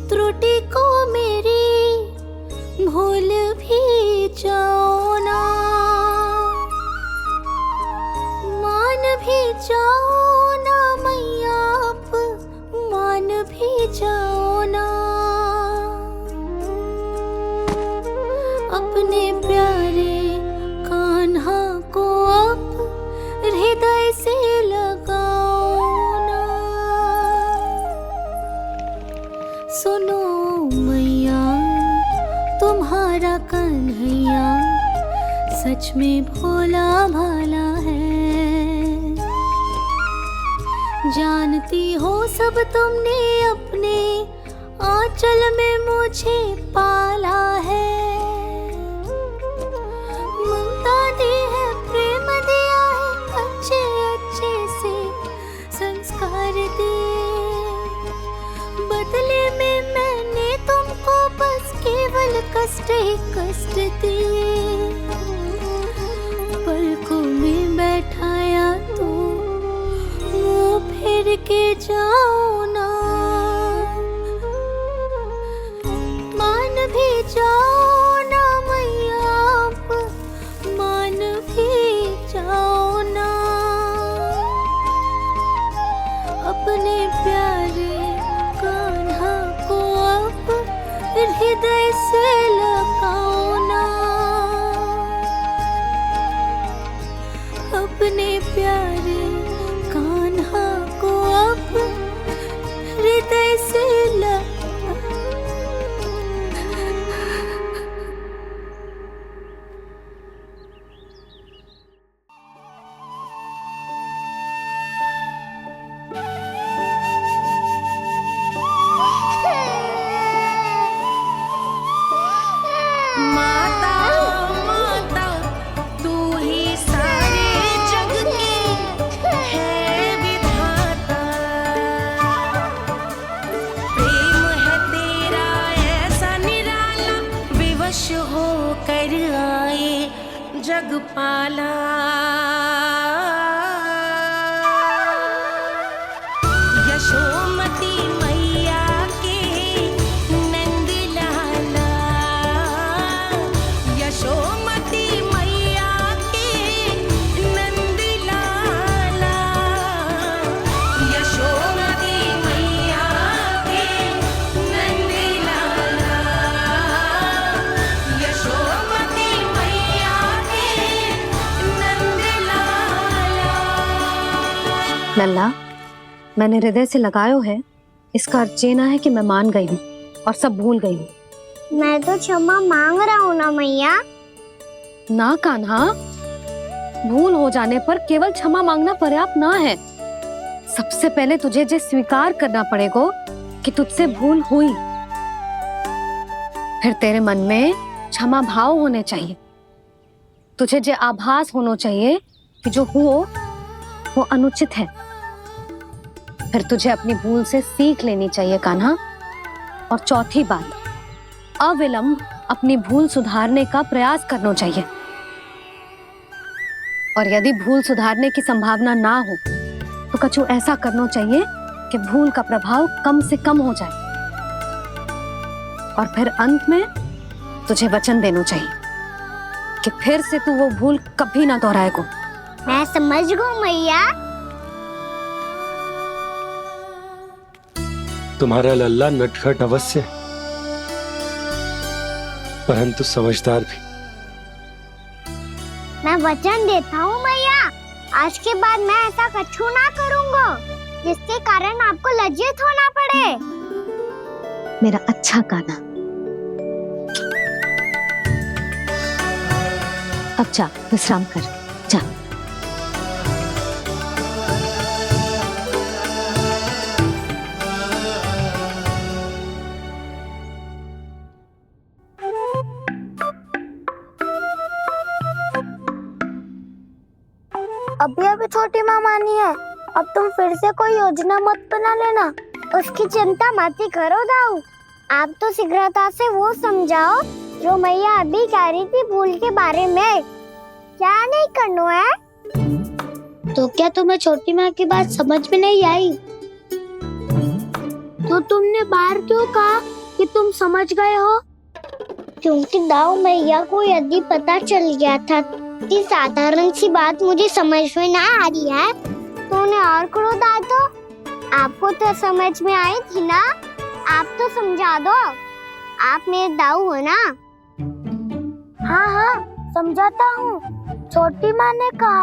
Speaker 15: त्रुटि को मेरी, प्यारे कान्हा को अब हृदय से लगाओ ना। सुनो मैया तुम्हारा कन्हैया सच में भोला भाला है। जानती हो सब तुमने अपने आंचल में मुझे पाला है। ममता दी है, प्रेम दिया है, अच्छे अच्छे से संस्कार दिए। बदले में मैंने तुमको बस केवल कष्ट ही कष्ट दिए। पलकों में बैठाया तो मुंह फेर के जाओ ना। मान भी जाओ ना मैया, मान भी जाओ ना। अपने प्यारे कान्हा को अब हृदय से लगाओ ना। अपने प्यारे कान्हा को अब हृदय से जगपाला। यशोमती मैया के नंद लाला। यशोमती मैया के नंद लाला। यशोमती मैया के नंद लाला। यशोमती मैया
Speaker 1: लल्ला, मैंने हृदय से लगायो है, इसका अर्थ ये ना है कि मैं मान गई हूँ और सब भूल गई हूँ।
Speaker 3: मैं तो क्षमा मांग रहा हूँ ना मैया।
Speaker 1: ना कान्हा, भूल हो जाने पर केवल क्षमा मांगना पर्याप्त ना है। सबसे पहले तुझे ये स्वीकार करना पड़ेगा कि तुझसे भूल हुई। फिर तेरे मन में क्षमा भाव होने चाहिए। तुझे ये आभास होना चाहिए कि जो हुआ वो अनुचित है। फिर तुझे अपनी भूल से सीख लेनी चाहिए कान्हा। और चौथी बात, अविलंब अपनी भूल सुधारने का प्रयास करना चाहिए। और यदि भूल सुधारने की संभावना ना हो तो कछु ऐसा करना चाहिए कि भूल का प्रभाव कम से कम हो जाए। और फिर अंत में तुझे वचन देना चाहिए कि फिर से तू वो भूल कभी ना दोहराएगा।
Speaker 3: मैं समझ गई मैया।
Speaker 2: तुम्हारा लल्ला नटखट अवश्य, परंतु समझदार भी।
Speaker 3: मैं वचन देता हूँ मैया, आज के बाद मैं ऐसा कछु ना करूँगा जिसके कारण आपको लज्जित होना पड़े।
Speaker 1: मेरा अच्छा कान्हा, अब जा विश्राम कर, जा।
Speaker 3: अभी अभी छोटी माँ मानी है, अब तुम फिर से कोई योजना मत बना लेना। उसकी चिंता मत ही करो दाऊ। आप तो शीघ्रता से वो समझाओ जो मैया अभी कह रही थी भूल के बारे में। क्या नहीं करना है? तो क्या तुम्हें छोटी माँ की बात समझ में नहीं आई? तो तुमने बाहर क्यों कहा कि तुम समझ गए हो? क्योंकि दाऊ मैया को यदि पता चल गया था कि साधारण सी बात मुझे समझ में ना आ रही है तो उन्हें और क्रोध आया। तो आपको तो समझ में आई थी ना, आप तो समझा दो। आप मेरे दाऊ हो ना। हाँ हाँ समझाता हूँ। छोटी माँ ने कहा